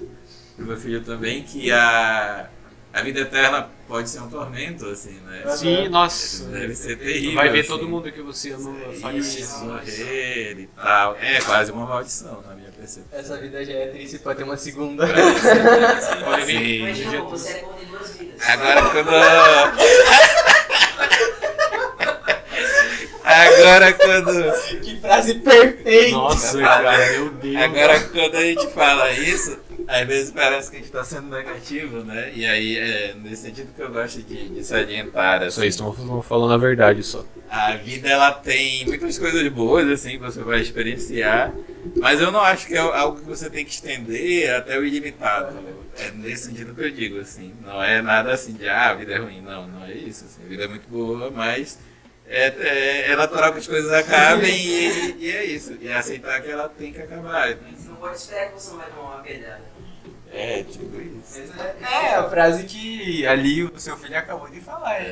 meu filho também que a vida eterna pode ser um tormento, assim, né? Sim, nossa. Deve ser terrível. Vai ver assim. todo mundo que você ama falecer. Isso, morrer e tal. É quase uma maldição na minha percepção. Essa vida já é triste, pode ter uma segunda. Pode vir. Sim. Imagina, você é bom de 2 vidas. Agora quando. Que frase perfeita! Nossa, cara, meu Deus. Agora quando a gente fala isso, às vezes parece que a gente está sendo negativo, né? E aí é nesse sentido que eu gosto de salientar. Isso Assim, aí, estão falando a verdade só. a vida ela tem muitas coisas boas assim que você vai experienciar, mas eu não acho que é algo que você tem que estender até o ilimitado. É nesse sentido que eu digo, assim. Não é nada assim de a vida é ruim, não é isso. Assim, a vida é muito boa, mas é natural que as coisas acabem e é isso. E é aceitar que ela tem que acabar. Você não pode esperar que você não vai tomar uma pedrada. Tipo isso. É a frase que ali o seu filho acabou de falar.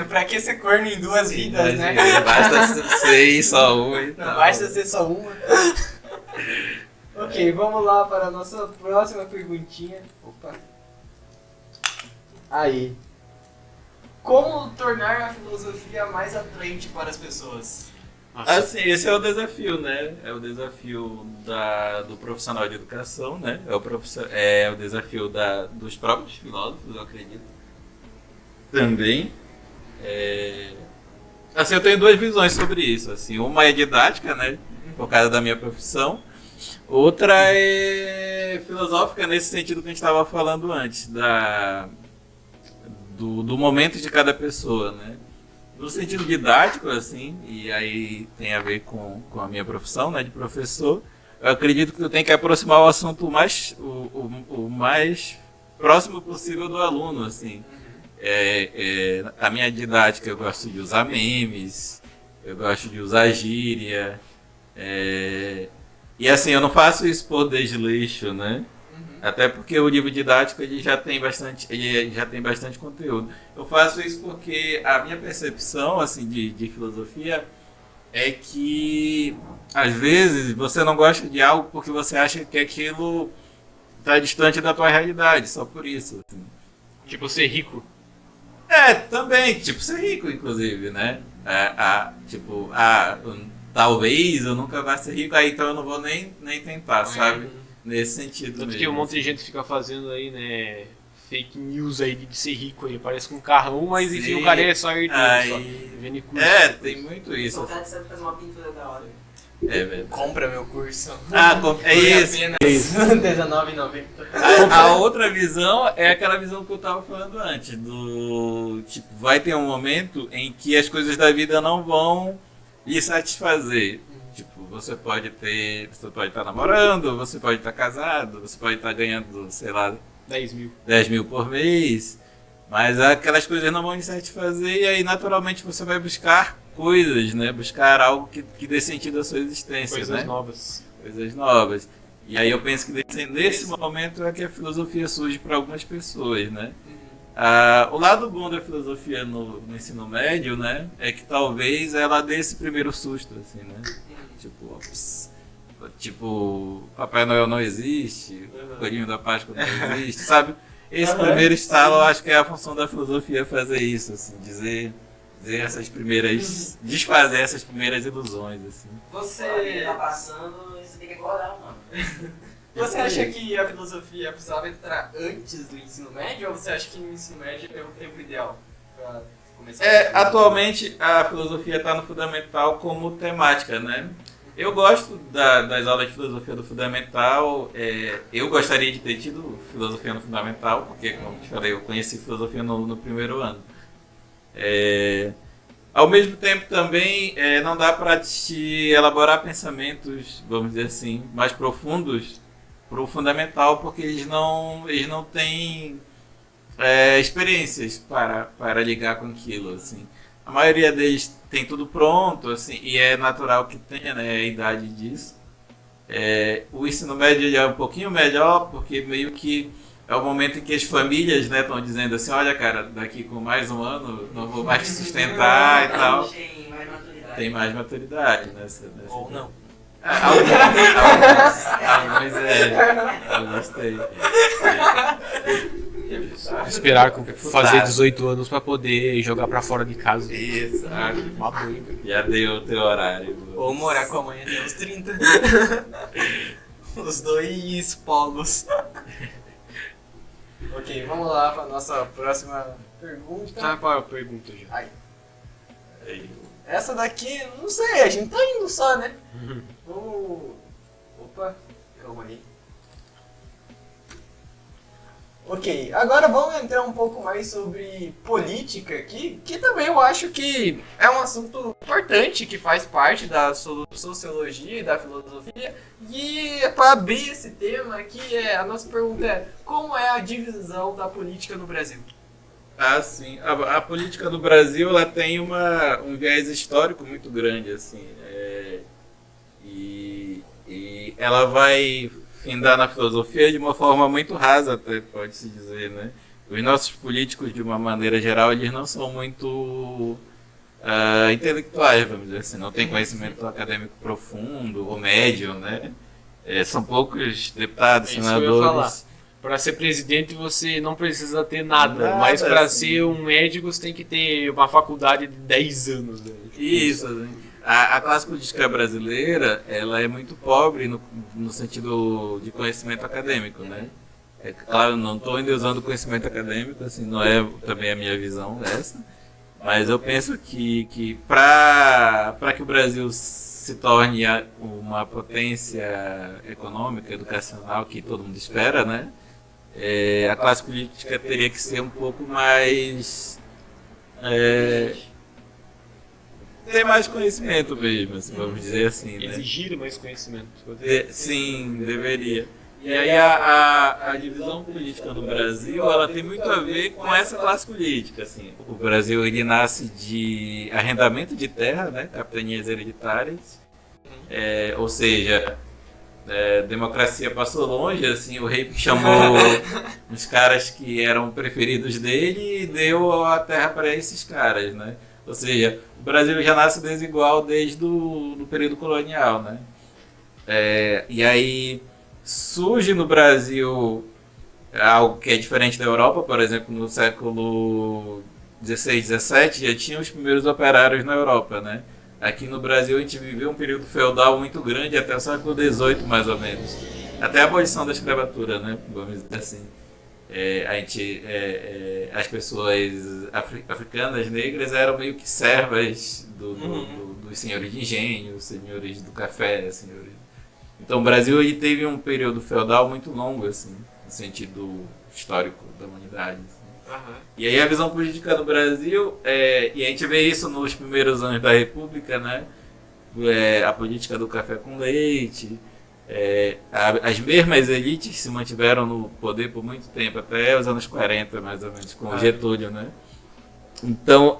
Pra que ser corno em duas vidas, né? Basta ser só uma e Não tal. basta ser só uma. Ok, vamos lá para a nossa próxima perguntinha. Opa. Aí. Como tornar a filosofia mais atraente para as pessoas? Assim, esse é o desafio, né? É o desafio do profissional de educação, né? É o desafio dos próprios filósofos, eu acredito. Também. Assim, eu tenho duas visões sobre isso. Assim, uma é didática, né? Por causa da minha profissão. Outra é filosófica nesse sentido que a gente estava falando antes, do momento de cada pessoa, né? No sentido didático, assim, e aí tem a ver com a minha profissão, né, de professor, eu acredito que eu tenho que aproximar o assunto o mais próximo possível do aluno, assim. A minha didática eu gosto de usar memes, eu gosto de usar gíria, e assim, eu não faço isso por desleixo, né? Até porque o livro didático ele já tem bastante conteúdo. Eu faço isso porque a minha percepção assim, de filosofia é que às vezes você não gosta de algo porque você acha que aquilo está distante da tua realidade, só por isso. Assim. Tipo, ser rico. Também, tipo, ser rico, inclusive, né? Talvez eu nunca vá ser rico, aí então eu não vou nem tentar, sabe? Nesse sentido Tanto mesmo. que um monte de gente fica fazendo aí, né, fake news aí de ser rico aí. Parece com um carrão, mas enfim, o cara é só herdeiro, só. Vende curso. Tem muito isso. O cara sabe fazer uma pintura da hora. É verdade. Compra meu curso. É isso. R$19,90. A outra visão é aquela visão que eu tava falando antes, do tipo, vai ter um momento em que as coisas da vida não vão lhe satisfazer. Tipo, você pode estar namorando, você pode estar casado, você pode estar ganhando, sei lá, 10 mil por mês, mas aquelas coisas não vão lhe satisfazer e aí naturalmente você vai buscar coisas, né? Buscar algo que dê sentido à sua existência, Coisas né? novas. Coisas novas. E aí eu penso que nesse momento é que a filosofia surge para algumas pessoas, né? O lado bom da filosofia no ensino médio, né, é que talvez ela dê esse primeiro susto, assim, né? Tipo, ops, tipo, Papai Noel não existe, o Coelhinho da Páscoa não existe, sabe? Esse primeiro estalo, eu acho que é a função da filosofia fazer isso, assim, dizer desfazer essas primeiras ilusões, assim. Você tá passando e você tem que acordar, mano. Você acha que a filosofia precisava entrar antes do ensino médio ou você acha que o ensino médio é o tempo ideal para começar? Atualmente a filosofia está no fundamental como temática, né? Eu gosto das aulas de filosofia do fundamental. Eu gostaria de ter tido filosofia no fundamental, porque, como eu te falei, eu conheci filosofia no primeiro ano. Ao mesmo tempo também não dá para te elaborar pensamentos, vamos dizer assim, mais profundos para o fundamental, porque eles não têm experiências para ligar com aquilo, assim. A maioria deles tem tudo pronto, assim, e é natural que tenha, né, a idade disso. O ensino médio ele é um pouquinho melhor, porque meio que é o momento em que as famílias, né, estão dizendo assim, olha, cara, daqui com mais um ano não vou mais te sustentar e tal. Tem mais maturidade nessa Ou não. Alguns têm. Esperar fazer 18 anos pra poder jogar pra fora de casa. Isso, Uma doida. já deu o teu horário. Ou morar com a mãe até os 30. Os dois polos. Ok, vamos lá para nossa próxima pergunta. Tá para a pergunta já. Ai. Essa daqui, não sei, a gente tá indo só, né? Vamos... Opa, calma aí. Ok, agora vamos entrar um pouco mais sobre política aqui, que também eu acho que é um assunto importante, que faz parte da sociologia e da filosofia. E para abrir esse tema aqui, a nossa pergunta é: como é a divisão da política no Brasil? Sim. A política do Brasil ela tem um viés histórico muito grande, assim. E ela vai findar na filosofia de uma forma muito rasa, até pode-se dizer, né? Os nossos políticos, de uma maneira geral, eles não são muito intelectuais, vamos dizer assim. Não têm conhecimento acadêmico profundo ou médio, né? São poucos deputados, senadores. Para ser presidente você não precisa ter nada, mas para ser um médico você tem que ter uma faculdade de 10 anos. Né? Isso, assim. A classe política brasileira ela é muito pobre no sentido de conhecimento acadêmico, né? Claro, não estou usando conhecimento acadêmico, assim, não é também a minha visão essa, mas eu penso que para que o Brasil se torne uma potência econômica, educacional, que todo mundo espera, né? A classe política teria que ser um pouco mais... ter mais conhecimento mesmo, assim, vamos dizer assim, né? Exigir mais conhecimento. Sim, deveria. E aí a divisão política no Brasil, ela tem muito a ver com essa classe política, assim. O Brasil, ele nasce de arrendamento de terra, né? Capitanias hereditárias. Ou seja, democracia passou longe, assim, o rei chamou os caras que eram preferidos dele e deu a terra para esses caras, né? Ou seja, o Brasil já nasce desigual desde o período colonial, né? E aí surge no Brasil algo que é diferente da Europa, por exemplo, no século XVI, XVII já tinha os primeiros operários na Europa, né? Aqui no Brasil a gente viveu um período feudal muito grande até o século XVIII, mais ou menos. Até a abolição da escravatura, né? Vamos dizer assim. As pessoas africanas, negras, eram meio que servas dos senhores de engenho, senhores do café, senhores. Então o Brasil ele teve um período feudal muito longo, assim, no sentido histórico da humanidade. Assim. E aí a visão política do Brasil, e a gente vê isso nos primeiros anos da República, né? A política do café com leite. As mesmas elites se mantiveram no poder por muito tempo, até os anos 40, mais ou menos, com o Getúlio, né? Então,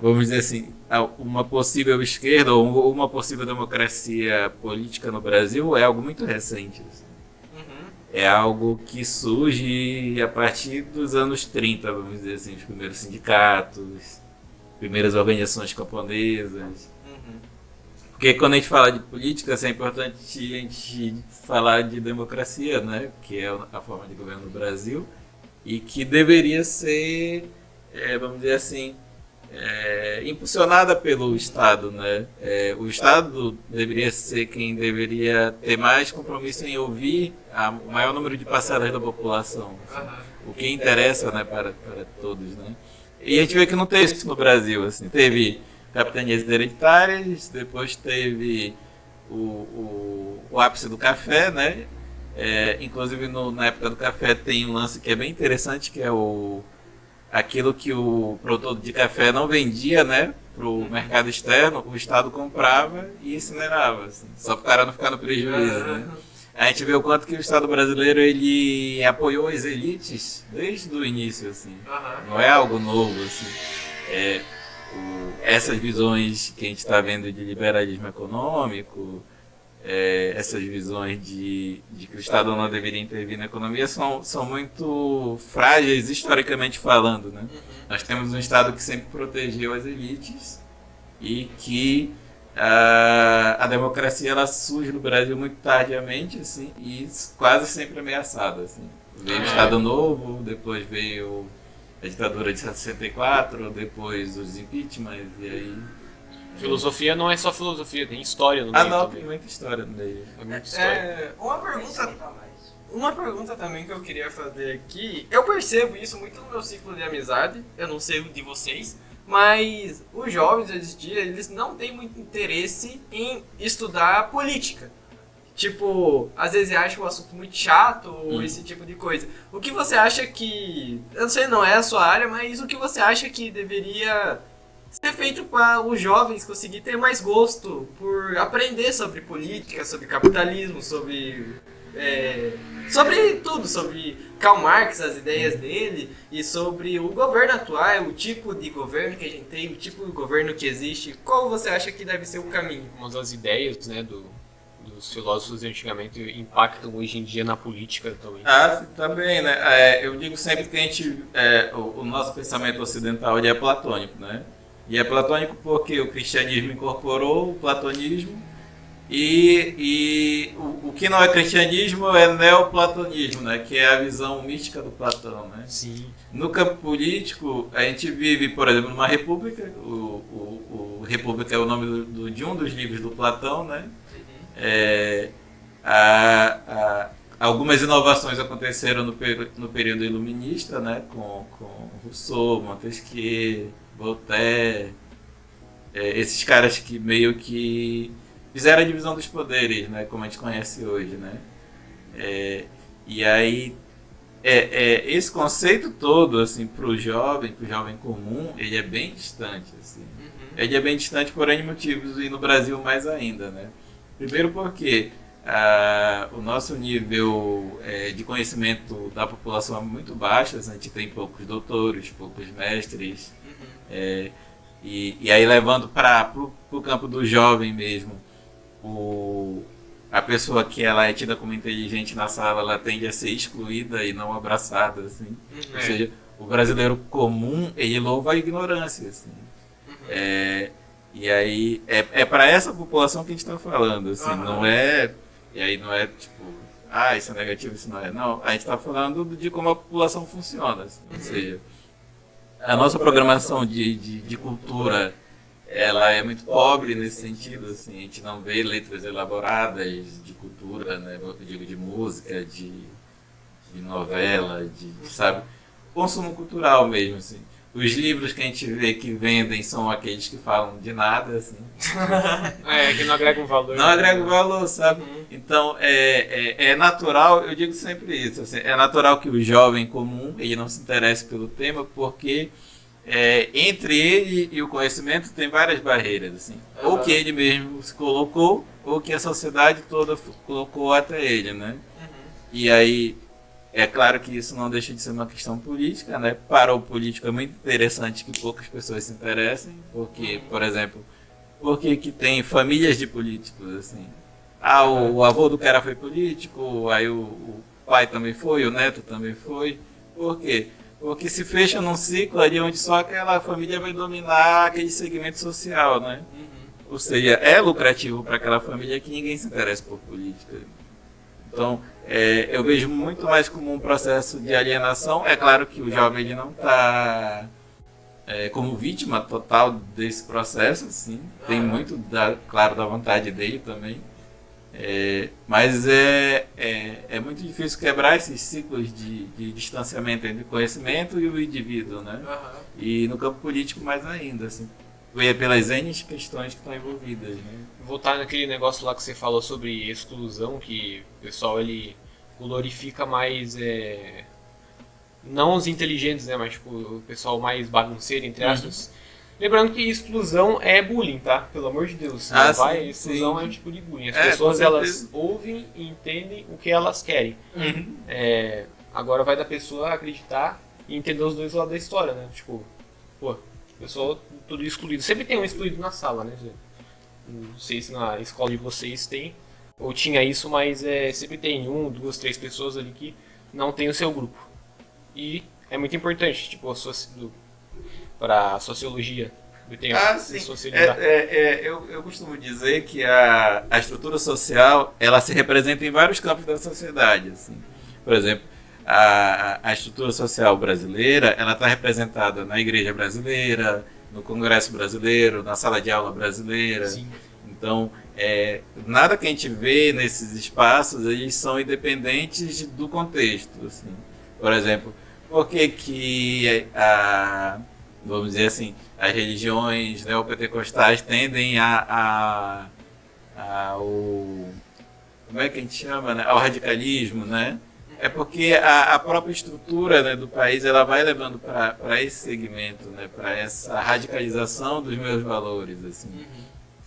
vamos dizer assim, uma possível esquerda ou uma possível democracia política no Brasil é algo muito recente. Assim. é algo que surge a partir dos anos 30, vamos dizer assim, os primeiros sindicatos, primeiras organizações camponesas. Porque quando a gente fala de política, assim, é importante a gente falar de democracia, né? Que é a forma de governo do Brasil e que deveria ser, vamos dizer assim, impulsionada pelo Estado, né? O Estado deveria ser quem deveria ter mais compromisso em ouvir o maior número de parcelas da população, assim, o que interessa, né, para todos, né? E a gente vê que não teve isso no Brasil, assim, teve capitanias hereditárias, depois teve o ápice do café, né? Inclusive na época do café tem um lance que é bem interessante, que é aquilo que o produtor de café não vendia, né, para o mercado externo, o Estado comprava e incinerava, assim, só para o cara não ficar no prejuízo, né? A gente vê o quanto que o Estado brasileiro ele apoiou as elites desde o início, assim. Não é algo novo, assim. Essas visões que a gente está vendo de liberalismo econômico, essas visões de que o Estado não deveria intervir na economia são muito frágeis historicamente falando, né? Nós temos um Estado que sempre protegeu as elites e que a democracia ela surge no Brasil muito tardiamente, assim, e quase sempre ameaçada, assim. Veio o Estado Novo, depois veio a ditadura de 64, depois os impeachments, e aí... Filosofia não é só filosofia, tem história no meio não, também. tem muita história no meio. É muita história. Uma pergunta também que eu queria fazer aqui, eu percebo isso muito no meu ciclo de amizade, eu não sei o de vocês, mas os jovens hoje em dia, eles não têm muito interesse em estudar política. Tipo, às vezes acham o assunto muito chato ou esse tipo de coisa. O que você acha que, eu não sei, não é a sua área, mas o que você acha que deveria ser feito para os jovens conseguir ter mais gosto por aprender sobre política, sobre capitalismo, sobre tudo, sobre Karl Marx, as ideias dele, e sobre o governo atual, o tipo de governo que a gente tem, o tipo de governo que existe. Qual você acha que deve ser o caminho? Uma das ideias, né, dos filósofos de antigamente impactam hoje em dia na política também. Também, né? Eu digo sempre que a gente, o nosso pensamento ocidental ele é platônico, né? E é platônico porque o cristianismo incorporou o platonismo e o que não é cristianismo é neoplatonismo, né? Que é a visão mística do Platão, né? Sim. No campo político, a gente vive, por exemplo, numa república. O República é o nome de um dos livros do Platão, né? Algumas inovações aconteceram no período iluminista, né? Com Rousseau, Montesquieu, Voltaire, esses caras que meio que fizeram a divisão dos poderes, né? Como a gente conhece hoje, né? E aí esse conceito todo, assim, pro jovem comum, ele é bem distante, assim. Ele é bem distante por N motivos e no Brasil mais ainda, né? Primeiro porque o nosso nível de conhecimento da população é muito baixo, assim, a gente tem poucos doutores, poucos mestres, e aí levando para o campo do jovem mesmo, a pessoa que ela é tida como inteligente na sala, ela tende a ser excluída e não abraçada, assim. Ou seja, o brasileiro comum, ele louva a ignorância, assim. E aí, para essa população que a gente está falando, assim, não é... E aí não é tipo, isso é negativo, isso não é. Não, a gente está falando de como a população funciona, assim. Ou seja, a nossa programação de cultura, ela é muito pobre nesse sentido, assim, a gente não vê letras elaboradas de cultura, né, eu digo de música, de novela, sabe, consumo cultural mesmo, assim. Os livros que a gente vê que vendem são aqueles que falam de nada, assim. Que não agregam valor. Não agregam valor, sabe? Então, é natural, eu digo sempre isso, assim, é natural que o jovem comum, ele não se interesse pelo tema, porque entre ele e o conhecimento tem várias barreiras, assim. Ou que ele mesmo se colocou, ou que a sociedade toda colocou até ele, né? E aí, é claro que isso não deixa de ser uma questão política, né? Para o político é muito interessante que poucas pessoas se interessem, porque, por exemplo, porque que tem famílias de políticos, assim. O avô do cara foi político, aí pai também foi, o neto também foi. Por quê? Porque se fecha num ciclo ali onde só aquela família vai dominar aquele segmento social, né? Ou seja, é lucrativo para aquela família que ninguém se interessa por política. Então, eu vejo muito mais como um processo de alienação. É claro que o jovem ele não está como vítima total desse processo, assim. Tem muito, claro, da vontade dele também. Mas é muito difícil quebrar esses ciclos de distanciamento entre o conhecimento e o indivíduo, né? E no campo político mais ainda, assim. Pelas N questões que estão envolvidas, né? Voltar naquele negócio lá que você falou sobre exclusão, que o pessoal ele glorifica mais, não os inteligentes, né, mas tipo, o pessoal mais bagunceiro, entre aspas. Lembrando que exclusão é bullying, tá? Pelo amor de Deus. Não vai, exclusão é um tipo de bullying. As pessoas elas ouvem e entendem o que elas querem. Agora vai da pessoa acreditar e entender os dois lados da história, né? Tipo, pô, pessoal tudo excluído. Sempre tem um excluído na sala, né? Não sei se na escola de vocês tem ou tinha isso, mas sempre tem 1, 2, 3 pessoas ali que não tem o seu grupo. E é muito importante, tipo, para a sociologia. Sim. Eu costumo dizer que a estrutura social ela se representa em vários campos da sociedade. Assim. Por exemplo, a estrutura social brasileira ela está representada na igreja brasileira, no Congresso brasileiro, na sala de aula brasileira. Sim. Então, nada que a gente vê nesses espaços eles são independentes do contexto. Assim. Por exemplo, por que vamos dizer assim, as religiões neopentecostais tendem como é que a gente chama, né? Ao radicalismo, né? É porque a própria estrutura, né, do país ela vai levando para esse segmento, né, para essa radicalização dos meus valores, assim.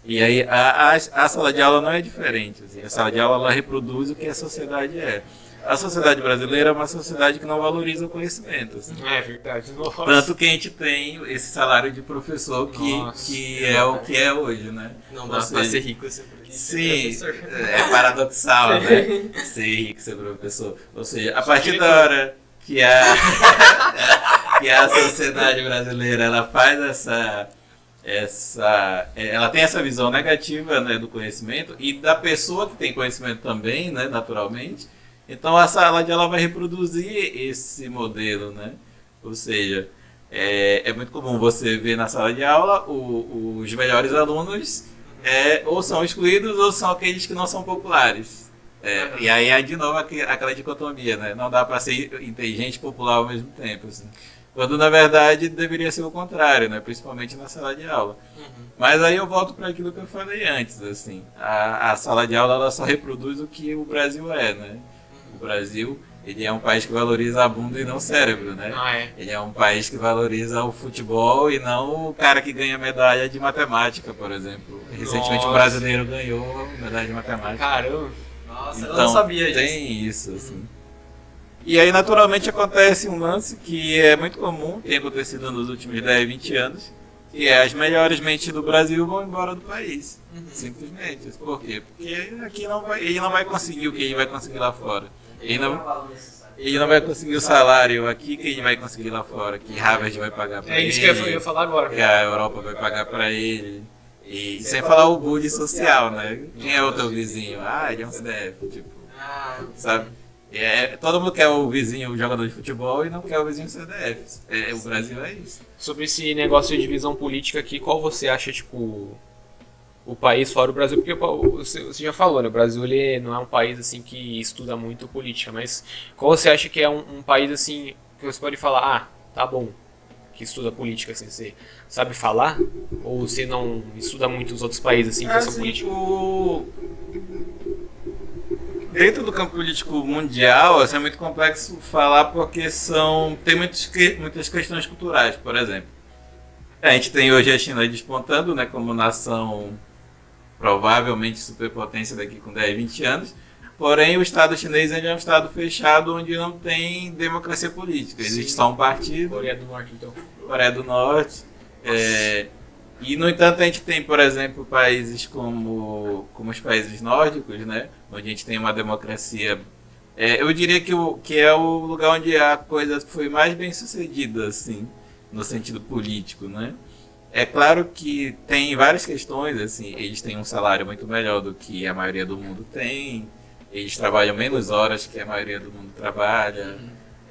E aí a sala de aula não é diferente. Assim. A sala de aula ela reproduz o que a sociedade é. A sociedade brasileira é uma sociedade que não valoriza o conhecimento. Assim. É verdade. Nossa. Tanto que a gente tem esse salário de professor que é o que é hoje, né? Não dá para ser rico assim. Sim, é paradoxal, né? Ser rico, ser professor. Ou seja, a partir da hora que a sociedade brasileira ela faz ela tem essa visão negativa, né, do conhecimento e da pessoa que tem conhecimento também, né, naturalmente. Então a sala de aula vai reproduzir esse modelo, né? Ou seja, é muito comum você ver na sala de aula os melhores alunos ou são excluídos ou são aqueles que não são populares. E aí é de novo aquela dicotomia, né? Não dá para ser inteligente e popular ao mesmo tempo. Assim. Quando na verdade deveria ser o contrário, né? Principalmente na sala de aula. Mas aí eu volto para aquilo que eu falei antes. Assim. A sala de aula ela só reproduz o que o Brasil é, né? O Brasil ele é um país que valoriza a bunda e não o cérebro, né? Ele é um país que valoriza o futebol e não o cara que ganha medalha de matemática, por exemplo. Recentemente um brasileiro ganhou medalha de matemática. Caramba! Nossa, então, eu não sabia disso. Tem isso, assim. E aí, naturalmente, acontece um lance que é muito comum, tem acontecido nos últimos 10, 20 anos, que as melhores mentes do Brasil vão embora do país. Simplesmente. Por quê? Porque aqui ele não vai conseguir o que ele vai conseguir lá fora. Ele não vai conseguir o salário aqui que ele vai conseguir lá fora, que Harvard vai pagar para ele. É isso que eu ia falar agora. Que a Europa vai pagar para ele. E sem falar o bullying social, né? Quem é o teu vizinho? Ele é um CDF, tipo. Sabe? Todo mundo quer o vizinho jogador de futebol e não quer o vizinho CDF. O Brasil é isso. Sobre esse negócio de divisão política aqui, qual você acha, tipo, o país fora o Brasil? Porque você já falou, né? O Brasil ele não é um país assim que estuda muito política, mas qual você acha que é um país assim que você pode falar, tá bom, que estuda política, assim, você sabe falar? Ou você não estuda muito os outros países assim que são políticos? Dentro do campo político mundial, assim, é muito complexo falar porque tem muitas questões culturais, por exemplo. A gente tem hoje a China despontando, né, como nação provavelmente superpotência daqui com 10, 20 anos, porém o Estado chinês ele é um Estado fechado onde não tem democracia política, existe só um partido. Coreia do Norte, então. Coreia do Norte. E, no entanto, a gente tem, por exemplo, países como os países nórdicos, né, onde a gente tem uma democracia eu diria que é o lugar onde a coisa foi mais bem sucedida, assim, no sentido político, né? É claro que tem várias questões, assim, eles têm um salário muito melhor do que a maioria do mundo tem, eles trabalham menos horas que a maioria do mundo trabalha,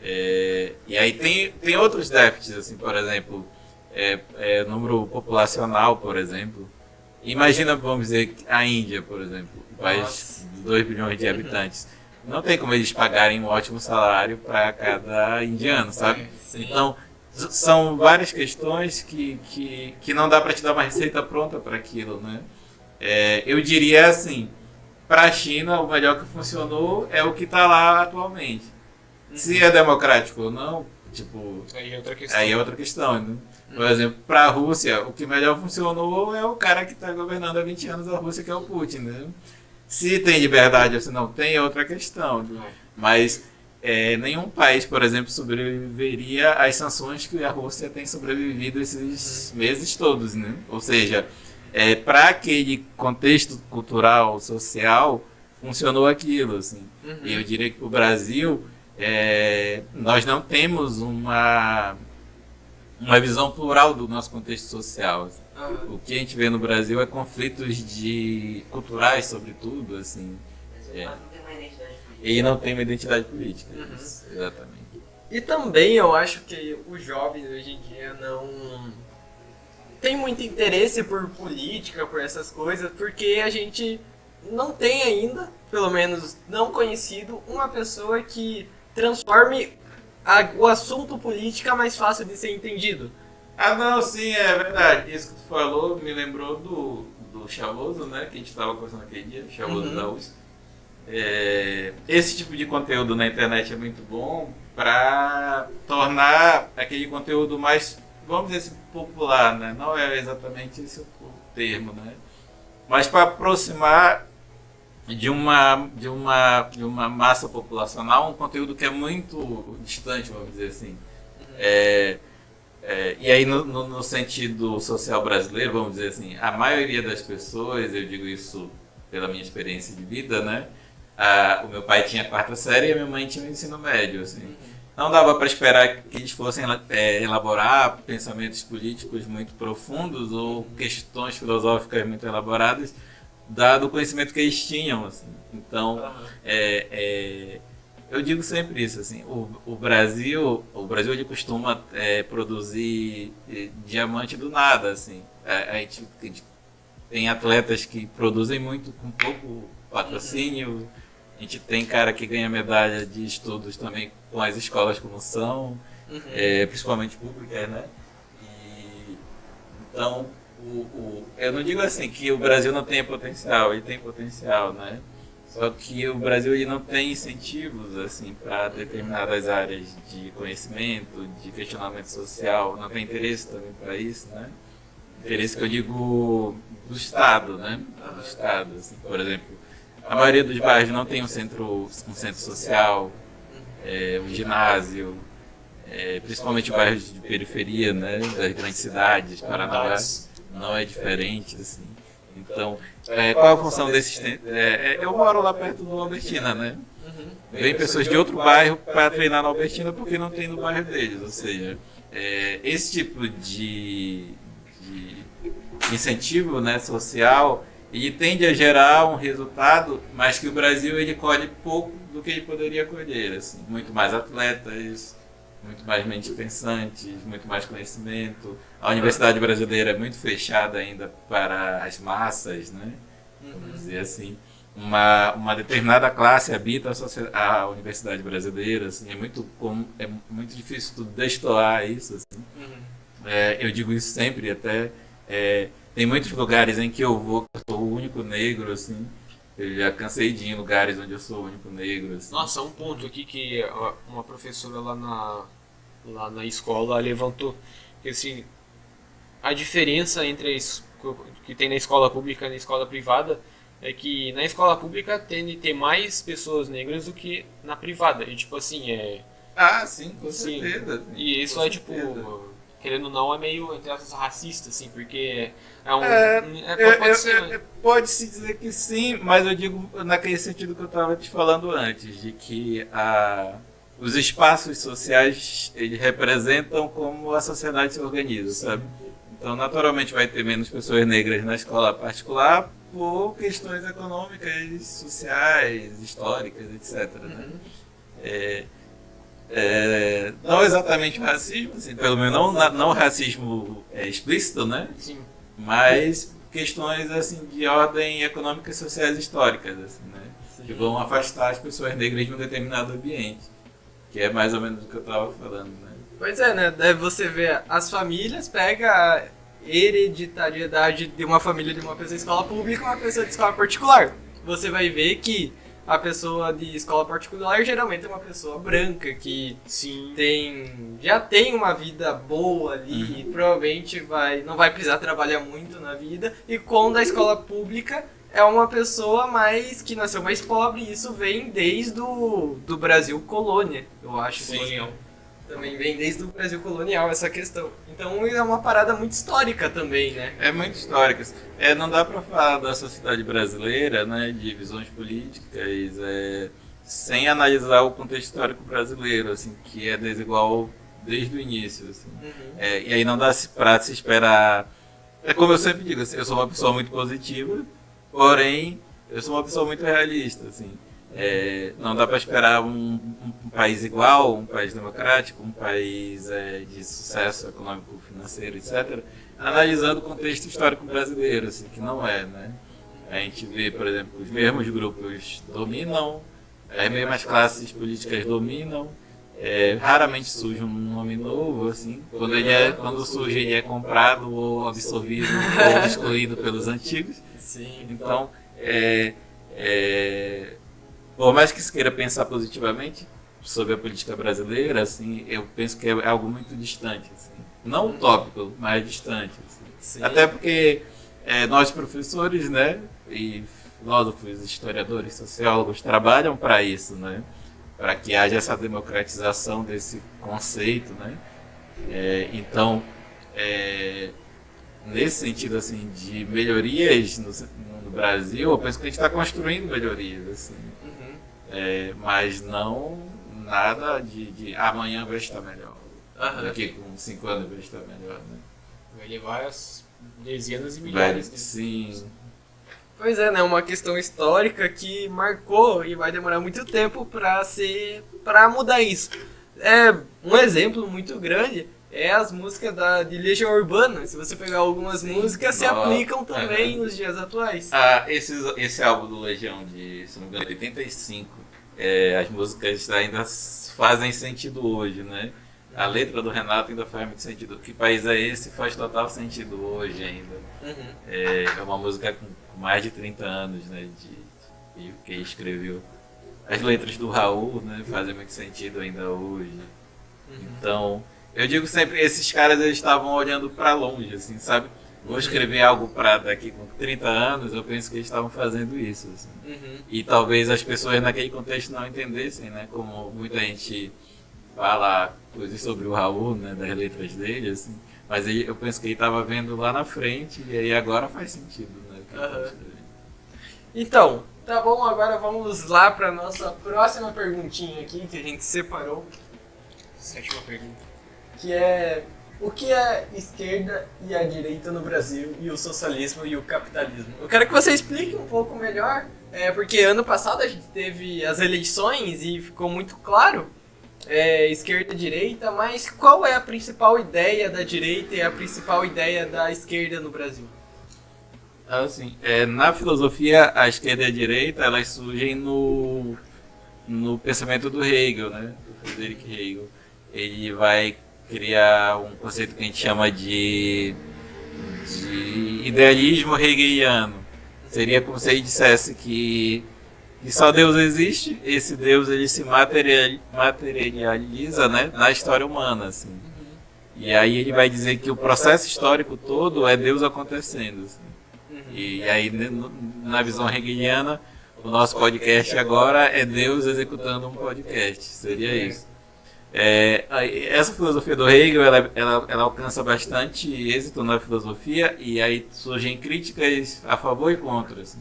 e aí tem outros déficits, assim, por exemplo, número populacional, por exemplo. Imagina, vamos dizer, a Índia, por exemplo, um país de 2 bilhões de habitantes. Não tem como eles pagarem um ótimo salário para cada indiano, sabe? Então, são várias questões que não dá para te dar uma receita pronta para aquilo, né? Eu diria assim, para a China, o melhor que funcionou é o que está lá atualmente. Se é democrático ou não, tipo, Aí é outra questão. aí é outra questão, né? Por exemplo, para a Rússia, o que melhor funcionou é o cara que está governando há 20 anos a Rússia, que é o Putin, né? Se tem liberdade ou se não tem, é outra questão. Né? Mas nenhum país, por exemplo, sobreviveria às sanções que a Rússia tem sobrevivido esses meses todos, né? Ou seja, para aquele contexto cultural, social, funcionou aquilo, assim. E eu diria que para o Brasil, nós não temos uma visão plural do nosso contexto social. Assim. O que a gente vê no Brasil é conflitos culturais, sobretudo, assim. Mas não tem uma identidade política. E não tem uma identidade política. Isso, exatamente. E também eu acho que os jovens hoje em dia não tem muito interesse por política, por essas coisas, porque a gente não tem ainda, pelo menos não conhecido, uma pessoa que transforme o assunto política mais fácil de ser entendido. Ah, não, sim, é verdade. Isso que tu falou me lembrou do Chavoso, né? Que a gente estava conversando aquele dia, Chavoso da USP. Esse tipo de conteúdo na internet é muito bom para tornar aquele conteúdo mais, vamos dizer assim, popular, né? Não é exatamente esse o termo, né? Mas para aproximar de uma massa populacional um conteúdo que é muito distante, vamos dizer assim. E aí no sentido social brasileiro, vamos dizer assim, a maioria das pessoas, eu digo isso pela minha experiência de vida, né? O meu pai tinha a 4ª série e a minha mãe tinha o ensino médio, assim. Não dava para esperar que eles fossem elaborar pensamentos políticos muito profundos ou questões filosóficas muito elaboradas, dado o conhecimento que eles tinham, assim. Então, eu digo sempre isso, assim, o Brasil ele costuma produzir diamante do nada, assim. A gente tem atletas que produzem muito com pouco patrocínio. A gente tem cara que ganha medalha de estudos também com as escolas como são, principalmente públicas, né? Então, eu não digo assim que o Brasil não tem potencial, ele tem potencial, né? Só que o Brasil ele não tem incentivos assim para determinadas áreas de conhecimento, de questionamento social, não tem interesse também para isso, né? Interesse que eu digo do Estado, né? Do Estado, assim, por exemplo. A maioria dos bairros não tem um centro social, um ginásio, principalmente bairros de periferia, né, das grandes cidades, Paranaguá, não é diferente, assim. Então, qual é a função desses... eu moro lá perto do Albertina, né? Vem pessoas de outro bairro para treinar na Albertina porque não tem no bairro deles, ou seja, esse tipo de incentivo, né, social, ele tende a gerar um resultado, mas que o Brasil ele colhe pouco do que ele poderia colher, assim. Muito mais atletas, muito mais mentes pensantes, muito mais conhecimento. A universidade brasileira é muito fechada ainda para as massas, né? Vamos dizer assim. Uma determinada classe habita a universidade brasileira, assim. É muito difícil tu destoar isso, assim. Eu digo isso sempre, até... tem muitos lugares em que eu vou, que eu sou o único negro, assim. Eu já cansei de ir em lugares onde eu sou o único negro, assim. Nossa, um ponto aqui que uma professora lá na escola levantou, que assim, a diferença entre que tem na escola pública e na escola privada é que na escola pública tende a ter mais pessoas negras do que na privada. E tipo assim, Ah, sim, com sim, certeza. e isso com é tipo... certeza. querendo ou não, é meio, entre aspas, racista, assim, porque pode ser... Pode-se dizer que sim, mas eu digo naquele sentido que eu estava te falando antes, de que os espaços sociais eles representam como a sociedade se organiza, sabe? Então, naturalmente, vai ter menos pessoas negras na escola particular por questões econômicas, sociais, históricas, etc. Né? Não exatamente racismo, assim, pelo menos não racismo explícito, né? Sim. Mas questões assim de ordem econômicas, sociais e históricas, assim, né? Que vão afastar as pessoas negras de um determinado ambiente, que é mais ou menos o que eu estava falando, né? Pois é, né? Daí você vê as famílias, pega a hereditariedade de uma família de uma pessoa de escola pública e uma pessoa de escola particular. Você vai ver que a pessoa de escola particular geralmente é uma pessoa branca que Sim. já tem uma vida boa ali e provavelmente não vai precisar trabalhar muito na vida. E quando a escola pública é uma pessoa que nasceu mais pobre, e isso vem desde do Brasil colônia, eu acho. Sim. Colonial. Também vem desde o Brasil colonial essa questão. Então é uma parada muito histórica também, né? É muito histórica. Não dá para falar da sociedade brasileira, né, de visões políticas, sem analisar o contexto histórico brasileiro, assim, que é desigual desde o início. Assim. E aí não dá para se esperar. É como eu sempre digo, assim, eu sou uma pessoa muito positiva, porém eu sou uma pessoa muito realista, assim. Não dá para esperar um país igual, um país democrático, um país de sucesso econômico, financeiro, etc., analisando o contexto histórico brasileiro, assim, que não é, né? A gente vê, por exemplo, os mesmos grupos dominam, as mesmas classes políticas dominam, raramente surge um nome novo, assim. Quando surge, ele é comprado ou absorvido ou excluído pelos antigos. Sim. Então, por mais que se queira pensar positivamente sobre a política brasileira, assim, eu penso que é algo muito distante, assim. Não utópico, mas distante. Assim. Até porque nós professores, né, e filósofos, historiadores, sociólogos trabalham para isso, né, para que haja essa democratização desse conceito, né. Então, nesse sentido assim de melhorias no Brasil, eu penso que a gente está construindo melhorias, assim. Mas não nada de amanhã vai estar melhor. Daqui com 5 anos vai estar melhor, né? Vai levar as dezenas e milhares. Sim. Pois é, né? Uma questão histórica que marcou e vai demorar muito tempo para mudar isso. Um exemplo muito grande é as músicas de Legião Urbana. Se você pegar algumas músicas, se aplicam também nos dias atuais. Esse álbum do Legião de, se não me engano, 85, as músicas ainda fazem sentido hoje, né? A letra do Renato ainda faz muito sentido. Que país é esse? Faz total sentido hoje ainda. É uma música com mais de 30 anos, né? De que escreveu. As letras do Raul, né? Fazem muito sentido ainda hoje. Então, eu digo sempre, esses caras eles estavam olhando para longe, assim, sabe? Vou escrever algo para daqui com 30 anos, eu penso que eles estavam fazendo isso, assim. E talvez as pessoas naquele contexto não entendessem, né? Como muita gente fala coisas sobre o Raul, né? Das letras dele, assim. Mas eu penso que ele estava vendo lá na frente e aí agora faz sentido, né? Então, tá bom, agora vamos lá para nossa próxima perguntinha aqui que a gente separou. 7ª pergunta. Que é: o que é esquerda e a direita no Brasil, e o socialismo e o capitalismo? Eu quero que você explique um pouco melhor, porque ano passado a gente teve as eleições e ficou muito claro esquerda e direita, mas qual é a principal ideia da direita e a principal ideia da esquerda no Brasil? Assim, na filosofia, a esquerda e a direita elas surgem no pensamento do Hegel, né? Do Friedrich Hegel. Ele vai criar um conceito que a gente chama de idealismo hegeliano. Seria como se ele dissesse que só Deus existe, esse Deus ele se materializa, né, na história humana, assim. E aí ele vai dizer que o processo histórico todo é Deus acontecendo, assim. E aí na visão hegeliana, o nosso podcast agora é Deus executando um podcast, seria isso. Essa filosofia do Hegel, ela alcança bastante êxito na filosofia, e aí surgem críticas a favor e contra. Assim.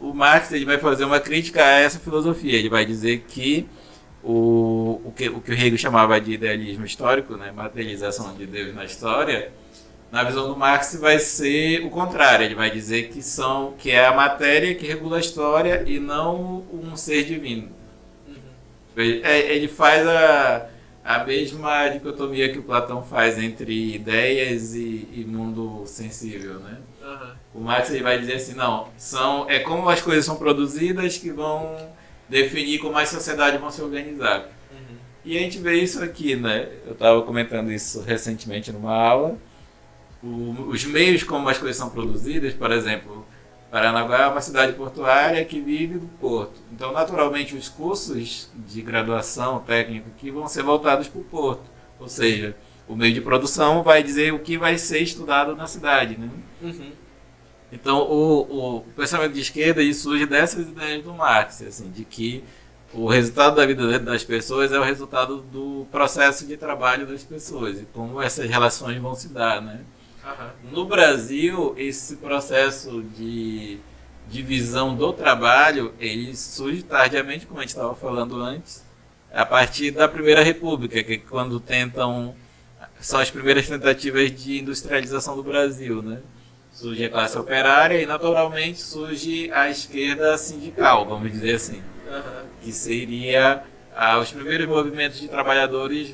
O Marx, ele vai fazer uma crítica a essa filosofia. Ele vai dizer que o que o Hegel chamava de idealismo histórico, né, materialização de Deus na história, na visão do Marx vai ser o contrário. Ele vai dizer que é a matéria que regula a história e não um ser divino. Ele faz a mesma dicotomia que o Platão faz entre ideias e mundo sensível, né? O Marx, ele vai dizer assim, não, é como as coisas são produzidas que vão definir como as sociedades vão se organizar. E a gente vê isso aqui, né? Eu estava comentando isso recentemente numa aula. Os meios como as coisas são produzidas, por exemplo, Paranaguá é uma cidade portuária que vive do porto. Então, naturalmente, os cursos de graduação técnica aqui vão ser voltados para o porto. Ou seja, o meio de produção vai dizer o que vai ser estudado na cidade, né? Então, o pensamento de esquerda surge dessas ideias do Marx, assim, de que o resultado da vida das pessoas é o resultado do processo de trabalho das pessoas e como essas relações vão se dar, né? No Brasil, esse processo de divisão do trabalho, ele surge tardiamente, como a gente estava falando antes, a partir da Primeira República, que é quando são as primeiras tentativas de industrialização do Brasil, né? Surge a classe operária e, naturalmente, surge a esquerda sindical, vamos dizer assim, que seria os primeiros movimentos de trabalhadores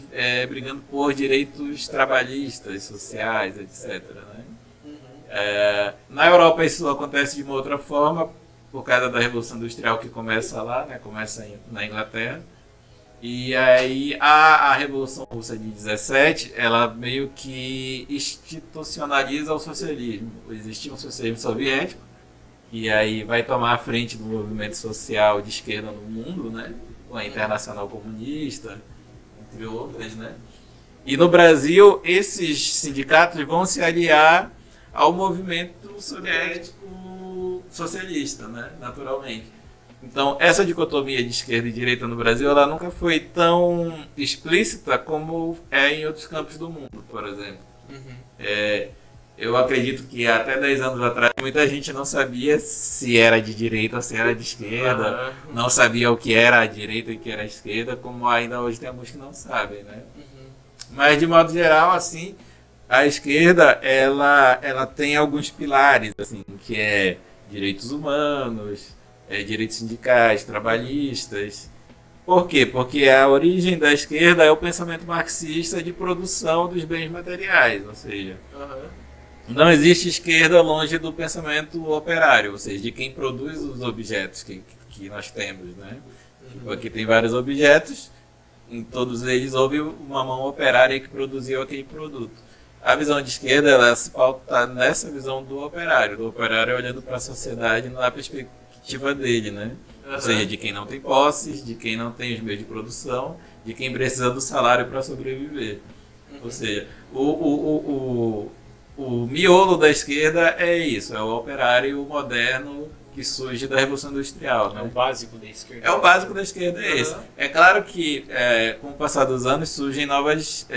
brigando por direitos trabalhistas, sociais, etc. Né? Na Europa isso acontece de uma outra forma, por causa da Revolução Industrial que começa lá, né? Começa na Inglaterra. E aí a Revolução Russa de 17, ela meio que institucionaliza o socialismo. Existia um socialismo soviético, e aí vai tomar a frente do movimento social de esquerda no mundo, né? Com a Internacional Comunista, entre outras, né? E no Brasil, esses sindicatos vão se aliar ao movimento soviético socialista, né? Naturalmente. Então, essa dicotomia de esquerda e direita no Brasil, ela nunca foi tão explícita como é em outros campos do mundo, por exemplo. Eu acredito que até 10 anos atrás muita gente não sabia se era de direita ou se era de esquerda, não sabia o que era a direita e o que era a esquerda, como ainda hoje tem alguns que não sabem, né? Mas de modo geral, assim, a esquerda ela tem alguns pilares, assim, que é direitos humanos, direitos sindicais, trabalhistas. Por quê? Porque a origem da esquerda é o pensamento marxista de produção dos bens materiais, ou seja, não existe esquerda longe do pensamento operário, ou seja, de quem produz os objetos que nós temos, né? Aqui tem vários objetos, em todos eles houve uma mão operária que produziu aquele produto. A visão de esquerda, ela se pauta nessa visão do operário olhando para a sociedade na perspectiva dele, né? Ou seja, de quem não tem posses, de quem não tem os meios de produção, de quem precisa do salário para sobreviver. Ou seja, o miolo da esquerda é isso, é o operário moderno que surge da Revolução Industrial. Né? É o básico da esquerda. É o básico da esquerda, é esse. É claro que, com o passar dos anos, surgem novos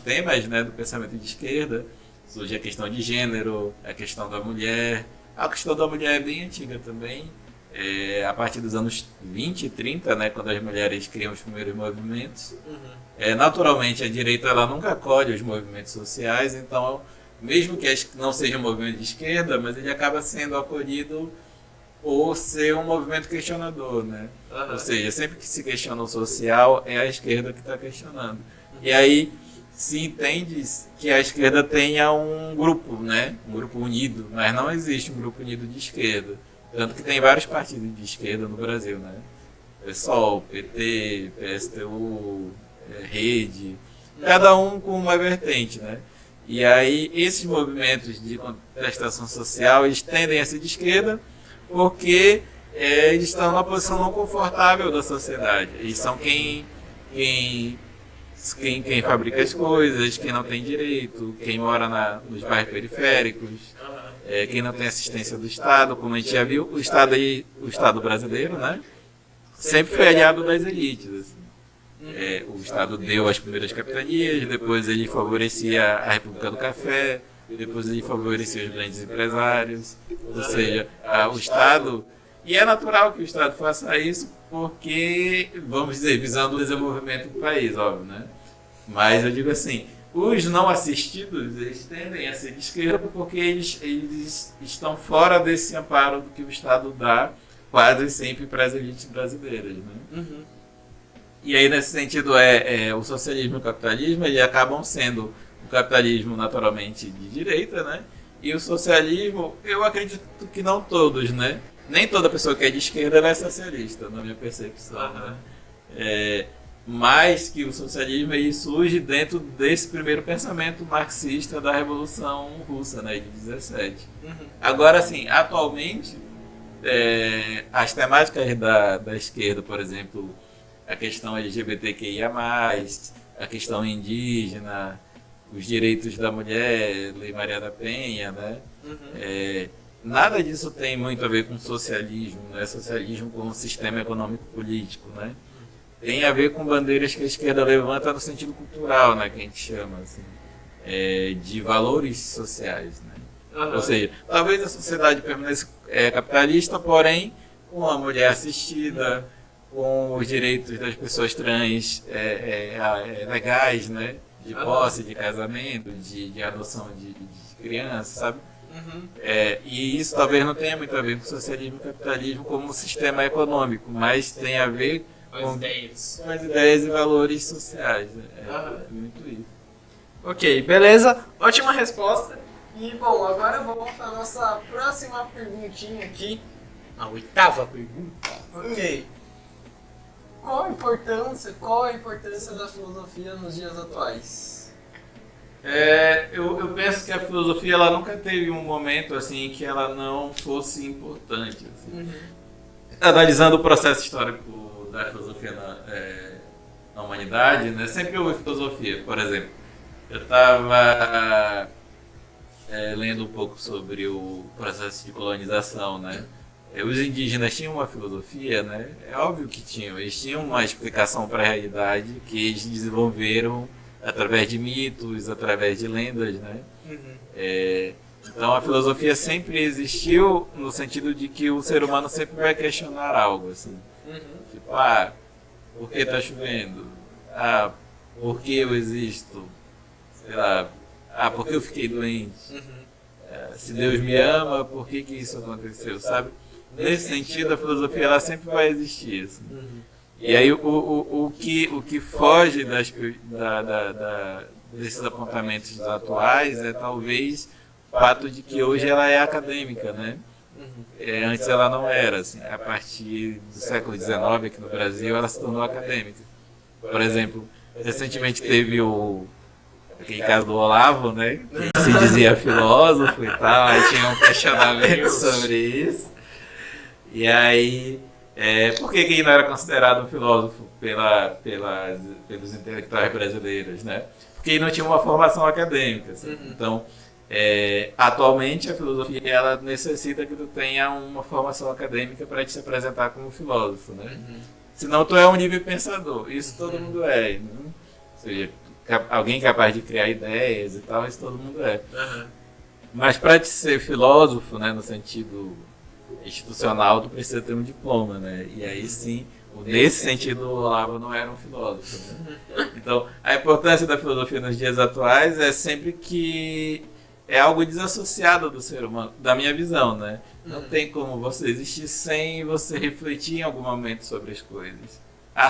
temas, né, do pensamento de esquerda. Surge a questão de gênero, a questão da mulher. A questão da mulher é bem antiga também. A partir dos anos 20 e 30, né, quando as mulheres criam os primeiros movimentos. Naturalmente, a direita ela nunca acolhe os movimentos sociais, então, mesmo que não seja um movimento de esquerda, mas ele acaba sendo acolhido por ser um movimento questionador, né? Ou seja, sempre que se questiona o social, é a esquerda que está questionando. E aí se entende que a esquerda tenha um grupo, né? Um grupo unido, mas não existe um grupo unido de esquerda. Tanto que tem vários partidos de esquerda no Brasil, né? PSOL, PT, PSTU, Rede, cada um com uma vertente, né? E aí esses movimentos de contestação social, eles tendem a ser de esquerda porque eles estão numa posição não confortável da sociedade. Eles são quem fabrica as coisas, quem não tem direito, quem mora nos bairros periféricos, quem não tem assistência do Estado. Como a gente já viu, o Estado brasileiro, né, sempre foi aliado das elites. Assim. O Estado deu as primeiras capitanias, depois ele favorecia a República do Café, depois ele favorecia os grandes empresários, ou seja, o Estado... E é natural que o Estado faça isso porque, vamos dizer, visando o desenvolvimento do país, óbvio, né? Mas eu digo assim, os não assistidos, eles tendem a ser de esquerda porque eles estão fora desse amparo que o Estado dá quase sempre para as elites brasileiras, né? E aí, nesse sentido, o socialismo e o capitalismo, eles acabam sendo o capitalismo naturalmente de direita, né? E o socialismo, eu acredito que não todos, né? Nem toda pessoa que é de esquerda é socialista, na minha percepção, né? Mas que o socialismo ele surge dentro desse primeiro pensamento marxista da Revolução Russa, né, de 17. Agora, assim, atualmente, as temáticas da esquerda, por exemplo, a questão LGBTQIA+, a questão indígena, os direitos da mulher, Lei Maria da Penha, né? Nada disso tem muito a ver com socialismo, né? Socialismo como sistema econômico político, né? Tem a ver com bandeiras que a esquerda levanta no sentido cultural, né? Que a gente chama, assim, de valores sociais, né? Ou seja, talvez a sociedade permaneça capitalista, porém com a mulher assistida, com os direitos das pessoas trans legais, né? De posse, de casamento, de adoção de crianças, sabe? E isso talvez não tenha muito a ver com socialismo e capitalismo como sistema econômico, mas tem a ver com as ideias e valores sociais. Muito isso. Ok, beleza. Ótima resposta. E bom, agora vamos para a nossa próxima perguntinha aqui. A 8ª pergunta. Ok. Qual a importância da filosofia nos dias atuais? Eu penso que a filosofia ela nunca teve um momento assim que ela não fosse importante. Assim. Analisando o processo histórico da filosofia na humanidade, né, sempre houve filosofia. Por exemplo, eu estava lendo um pouco sobre o processo de colonização, né? Os indígenas tinham uma filosofia, né? É óbvio que tinham. Eles tinham uma explicação para a realidade que eles desenvolveram através de mitos, através de lendas, né? Então a filosofia sempre existiu no sentido de que o ser humano sempre vai questionar algo, assim. Tipo, por que está chovendo? Por que eu existo? Sei lá, por que eu fiquei doente? Se Deus me ama, por que isso aconteceu, sabe? Nesse sentido, a filosofia ela sempre vai existir. Assim. E aí o que foge desses apontamentos atuais é talvez o fato de que hoje ela é acadêmica, né? Antes ela não era. Assim. A partir do século XIX, aqui no Brasil, ela se tornou acadêmica. Por exemplo, recentemente teve aquele caso do Olavo, né? Que se dizia filósofo e tal, aí tinha um questionamento sobre isso. E aí, por que ele não era considerado um filósofo pelos intelectuais brasileiros, né? Porque ele não tinha uma formação acadêmica. Assim. Então, atualmente a filosofia ela necessita que tu tenha uma formação acadêmica para te se apresentar como filósofo, né? Senão tu é um livre pensador. Isso todo mundo é. Né? Ou seja, alguém capaz de criar ideias e tal, isso todo mundo é. Mas para te ser filósofo, né, no sentido institucional, tu precisa ter um diploma, né? E aí sim, nesse sentido, o Olavo não era um filósofo. Né? Então, a importância da filosofia nos dias atuais é sempre que é algo desassociado do ser humano, da minha visão, né? Não tem como você existir sem você refletir em algum momento sobre as coisas.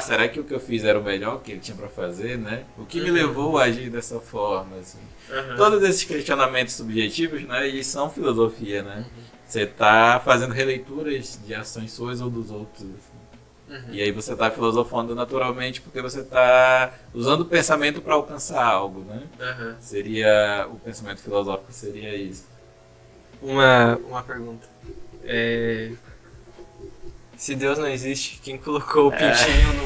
Será que o que eu fiz era o melhor que ele tinha para fazer, né? O que me levou a agir dessa forma, assim? Todos esses questionamentos subjetivos, né? Eles são filosofia, né? Você está fazendo releituras de ações suas ou dos outros. Assim. E aí você está filosofando naturalmente porque você está usando o pensamento para alcançar algo, né? Seria o pensamento filosófico seria isso. Uma pergunta. Se Deus não existe, quem colocou o pintinho no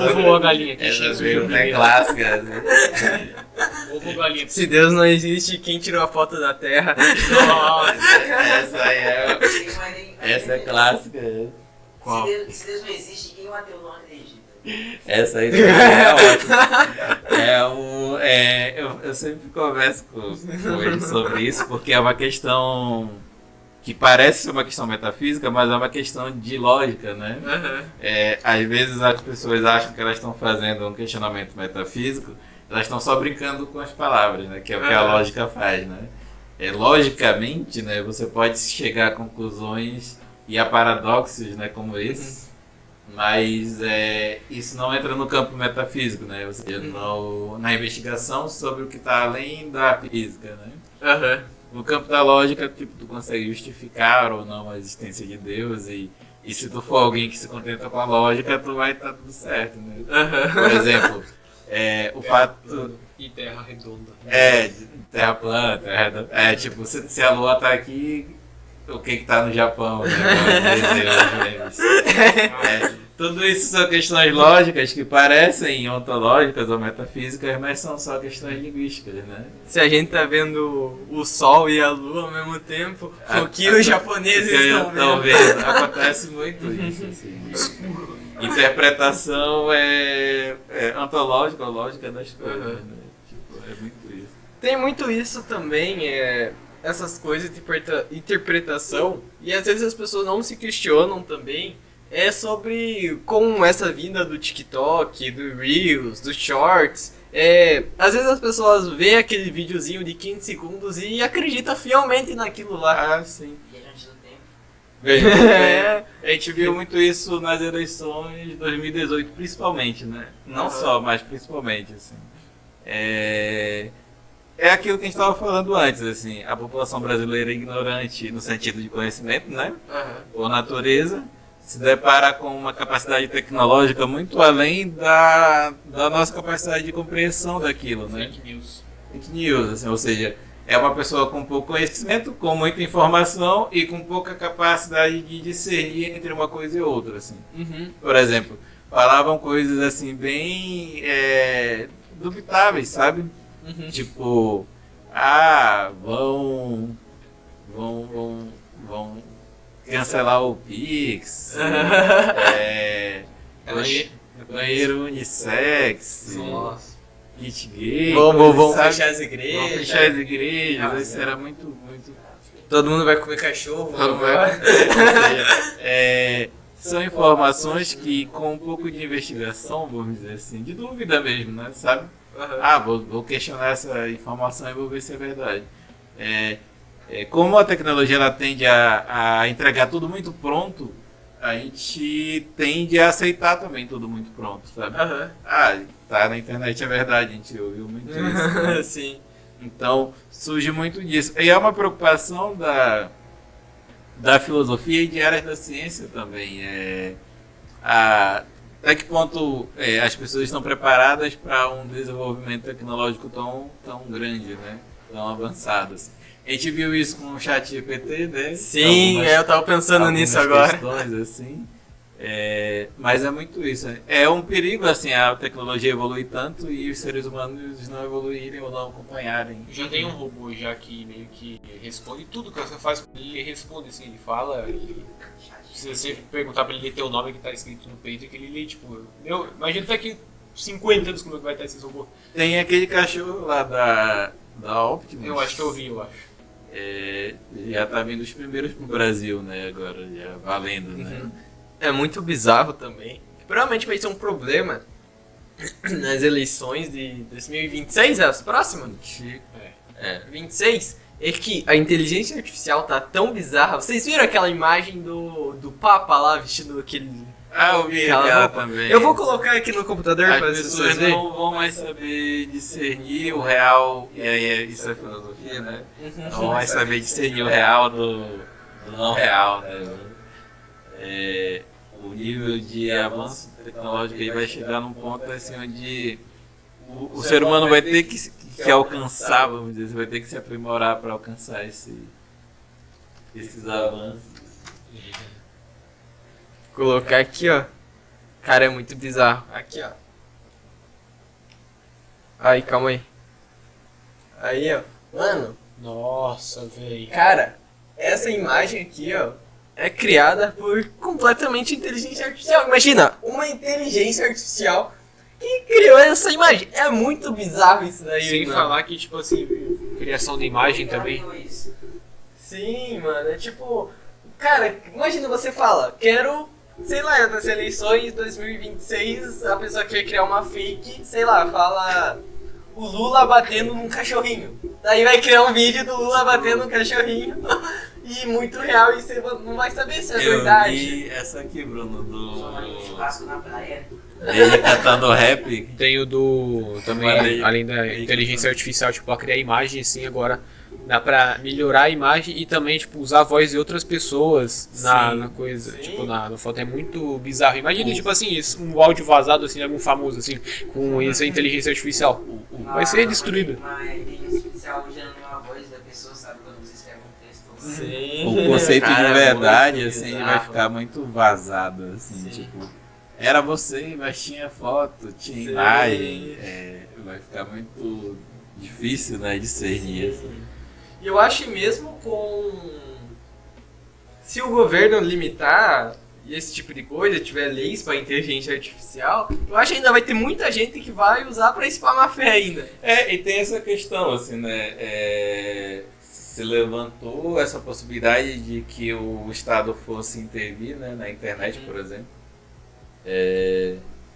ovo? Ovo ou a galinha? Essa pergunta é clássica. Né? Ovo ou galinha? Se Deus não existe, quem tirou a foto da Terra? Essa é clássica. Se Deus não existe, o ateu não acredita? Essa aí também é ótima. Eu sempre converso com ele sobre isso, porque é uma questão que parece ser uma questão metafísica, mas é uma questão de lógica, né? Às vezes as pessoas acham que elas estão fazendo um questionamento metafísico, elas estão só brincando com as palavras, né? Que é o que a lógica faz, né? Logicamente, né, você pode chegar a conclusões e a paradoxos, né, como esse, mas isso não entra no campo metafísico, né? Ou seja, na investigação sobre o que está além da física, né? No campo da lógica, tipo, tu consegue justificar ou não a existência de Deus e se tu for alguém que se contenta com a lógica, tu vai estar tudo certo, né? Por exemplo, o fato... E terra redonda. Terra plana, terra redonda. Tipo, se a lua tá aqui, o que tá no Japão, né? Tudo isso são questões lógicas que parecem ontológicas ou metafísicas, mas são só questões linguísticas, né? Se a gente tá vendo o Sol e a Lua ao mesmo tempo, o que os japoneses estão vendo? Acontece muito isso, assim. Interpretação é ontológica ou lógica das coisas, né? Tipo, é muito isso. Tem muito isso também, essas coisas de interpretação, e às vezes as pessoas não se questionam também, sobre como essa vinda do TikTok, do Reels, dos Shorts, às vezes as pessoas veem aquele videozinho de 15 segundos e acreditam fielmente naquilo lá. Ah, sim. Viajante do tempo. A gente viu muito isso nas eleições de 2018, principalmente, né? Não só, mas principalmente, assim. É aquilo que a gente estava falando antes, assim, a população brasileira é ignorante no sentido de conhecimento, né? Por natureza, se depara com uma capacidade tecnológica muito além da nossa capacidade de compreensão daquilo, né? Fake news, assim, ou seja, é uma pessoa com pouco conhecimento, com muita informação e com pouca capacidade de discernir entre uma coisa e outra, assim. Por exemplo, falavam coisas assim bem dubitáveis, sabe? Tipo, vão cancelar o Pix, banheiro unissex, kit gay, vão fechar as igrejas. Vão fechar as igrejas, isso era muito... Todo mundo vai comer cachorro. São informações que, com um pouco de investigação, vamos dizer assim, de dúvida mesmo, né, sabe? Vou questionar essa informação e vou ver se é verdade. Como a tecnologia ela tende a entregar tudo muito pronto, a gente tende a aceitar também tudo muito pronto, sabe? Tá na internet, é verdade, a gente ouviu muito isso. Né? Sim. Então, surge muito disso. E é uma preocupação da filosofia e de áreas da ciência também. Até que ponto as pessoas estão preparadas para um desenvolvimento tecnológico tão grande, né? Tão avançado. Assim. A gente viu isso com o ChatGPT, né? Sim, eu tava pensando nisso agora. Questões, assim. Mas é muito isso. É um perigo, assim, a tecnologia evoluir tanto e os seres humanos não evoluírem ou não acompanharem. Já tem um robô já que meio que responde tudo que você faz, ele responde assim, ele fala, se você perguntar pra ele ler teu nome que tá escrito no peito, que ele lê, tipo, imagina daqui 50 anos como é que vai estar esse robô. Tem aquele cachorro lá da Optimus. Eu acho que eu vi. Já tá vindo os primeiros pro Brasil, né, agora, já valendo, né? É muito bizarro também. Provavelmente vai ser um problema nas eleições de 2026, as próximas? 26. É que a inteligência artificial tá tão bizarra. Vocês viram aquela imagem do Papa lá vestido aquele... Eu vi aquela também. Eu vou colocar aqui no computador para as pessoas não vão mais saber discernir o real, e aí isso é filosofia, né? Não vão mais saber discernir o real do não real, né? O nível de avanço tecnológico aí vai chegar num ponto assim onde o ser humano vai ter que alcançar, vamos dizer, vai ter que se aprimorar para alcançar esses avanços. Colocar aqui, ó. Cara, é muito bizarro. Aqui, ó. Aí, calma aí. Aí, ó. Mano. Nossa, velho. Cara, essa imagem aqui, ó. é criada por completamente inteligência artificial. Imagina, uma inteligência artificial que criou essa imagem. É muito bizarro isso daí, Sem mano. falar que, tipo assim, criação de imagem também. Sim, mano, é tipo... Cara, imagina você fala, quero, sei lá, nas eleições 2026, a pessoa quer criar uma fake, sei lá, fala o Lula batendo num cachorrinho. Daí vai criar um vídeo do Lula batendo num cachorrinho e muito real e você não vai saber se é Eu verdade. vi essa aqui, Bruno, do... Churrasco na praia. Ele cantando rap. Tem o do. Também, Mandei. além da inteligência artificial, tipo, pra criar imagem, assim, agora dá pra melhorar a imagem e também, tipo, usar a voz de outras pessoas na coisa, sim. tipo, na foto. É muito bizarro. Imagina, tipo assim, um áudio vazado, assim, de algum famoso, assim, com essa inteligência artificial. Vai ser destruído. Uma inteligência artificial gerando uma voz da pessoa, sabe? Quando você escreve um texto. Sim. O conceito Cara, de verdade, muito assim, bizarro. vai ficar muito vazado, assim, Sim. tipo... Era você, mas tinha foto, tinha Sim. imagem, vai ficar muito difícil, né, discernir, assim. E eu acho que mesmo com... Se o governo limitar esse tipo de coisa, tiver leis para inteligência artificial, eu acho que ainda vai ter muita gente que vai usar para spamar fé ainda. E tem essa questão, assim, né, se levantou essa possibilidade de que o Estado fosse intervir, né, na internet, por exemplo.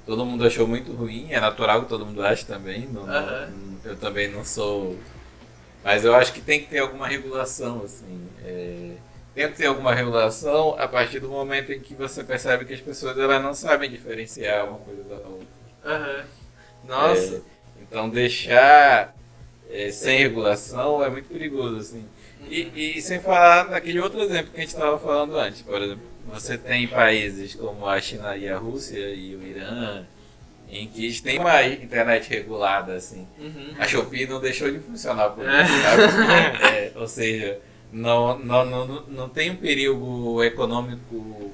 Todo mundo achou muito ruim, é natural que todo mundo ache também, eu também não sou... Mas eu acho que tem que ter alguma regulação, assim, tem que ter alguma regulação a partir do momento em que você percebe que as pessoas elas não sabem diferenciar uma coisa da outra. Nossa. Então deixar sem regulação é muito perigoso, assim. E sem falar daquele outro exemplo que a gente estava falando antes, por exemplo, você tem países como a China e a Rússia e o Irã, em que eles têm uma internet regulada, assim. A Shopee não deixou de funcionar por isso, sabe? Ou seja, não tem um perigo econômico,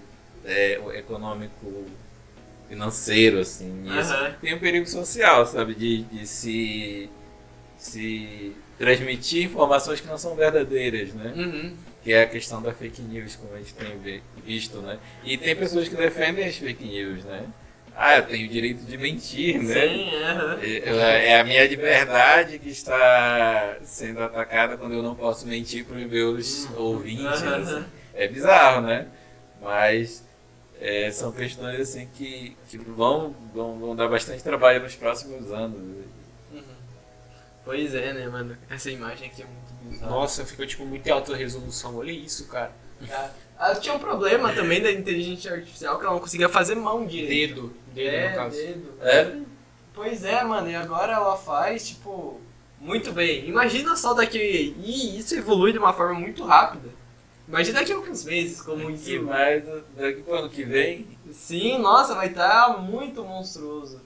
financeiro, assim, nisso. Tem um perigo social, sabe? De se transmitir informações que não são verdadeiras, né? Que é a questão da fake news, como a gente tem visto, né? E tem pessoas que defendem as fake news, né? Eu tenho o direito de mentir, né? Sim, É a minha liberdade que está sendo atacada quando eu não posso mentir para os meus ouvintes. Assim. É bizarro, né? Mas são questões assim que vão dar bastante trabalho nos próximos anos. Pois é, né, mano? Essa imagem aqui é muito bizarra. Nossa, ficou, tipo, muito em alta resolução. Olha isso, cara. Tinha um problema também da inteligência artificial que ela não conseguia fazer mão direito. Dedo, no caso. Dedo. Pois é, mano, e agora ela faz, tipo, muito bem. Imagina só daqui... E isso evolui de uma forma muito rápida. Imagina daqui a alguns meses como isso... E mais daqui pro ano que vem... Sim, nossa, vai estar muito monstruoso.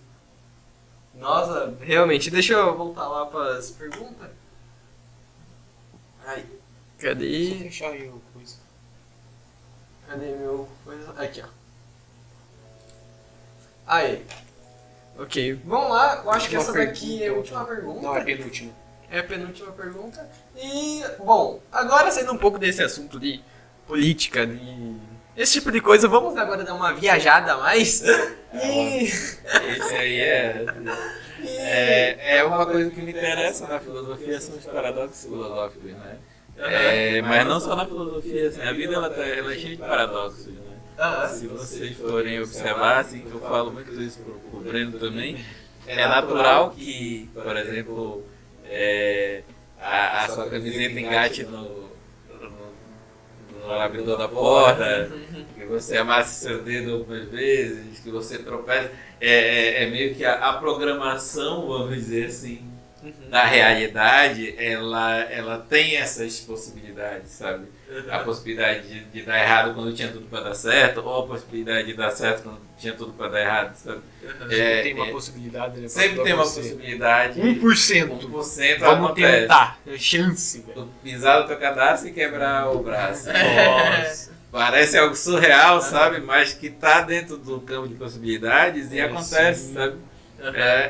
Nossa, realmente. Deixa eu voltar lá para as perguntas. Ai, cadê? Só fechar aí o coisa. Cadê meu coisa? Aqui, ó. Aí. Ok, vamos lá. Eu acho que essa daqui é a última pergunta. Não, é a penúltima. É a penúltima pergunta. E, bom, agora saindo um pouco desse assunto de política, de esse tipo de coisa, vamos agora dar uma viajada a mais. Esse aí é uma coisa que me interessa na filosofia, são os paradoxos filosóficos, né? Mas não só na filosofia, assim, a vida ela é cheia de paradoxos, né? Se vocês forem observar, assim, eu falo muito isso pro Breno também, é natural que, por exemplo, a sua camiseta engate no abridor da porta, que você amasse seu dedo algumas vezes, que você tropece. É meio que a programação, vamos dizer assim, da realidade, ela tem essas possibilidades, sabe? A possibilidade de dar errado quando tinha tudo para dar certo, ou a possibilidade de dar certo quando tinha tudo para dar errado, sabe? Tem uma possibilidade, né? Sempre tem uma possibilidade. 1%. 1% Vamos acontece. tentar. É chance, velho. Tu pisar no teu cadastro e quebrar o braço. Nossa. Parece algo surreal, sabe? Mas que tá dentro do campo de possibilidades e acontece, sim. sabe?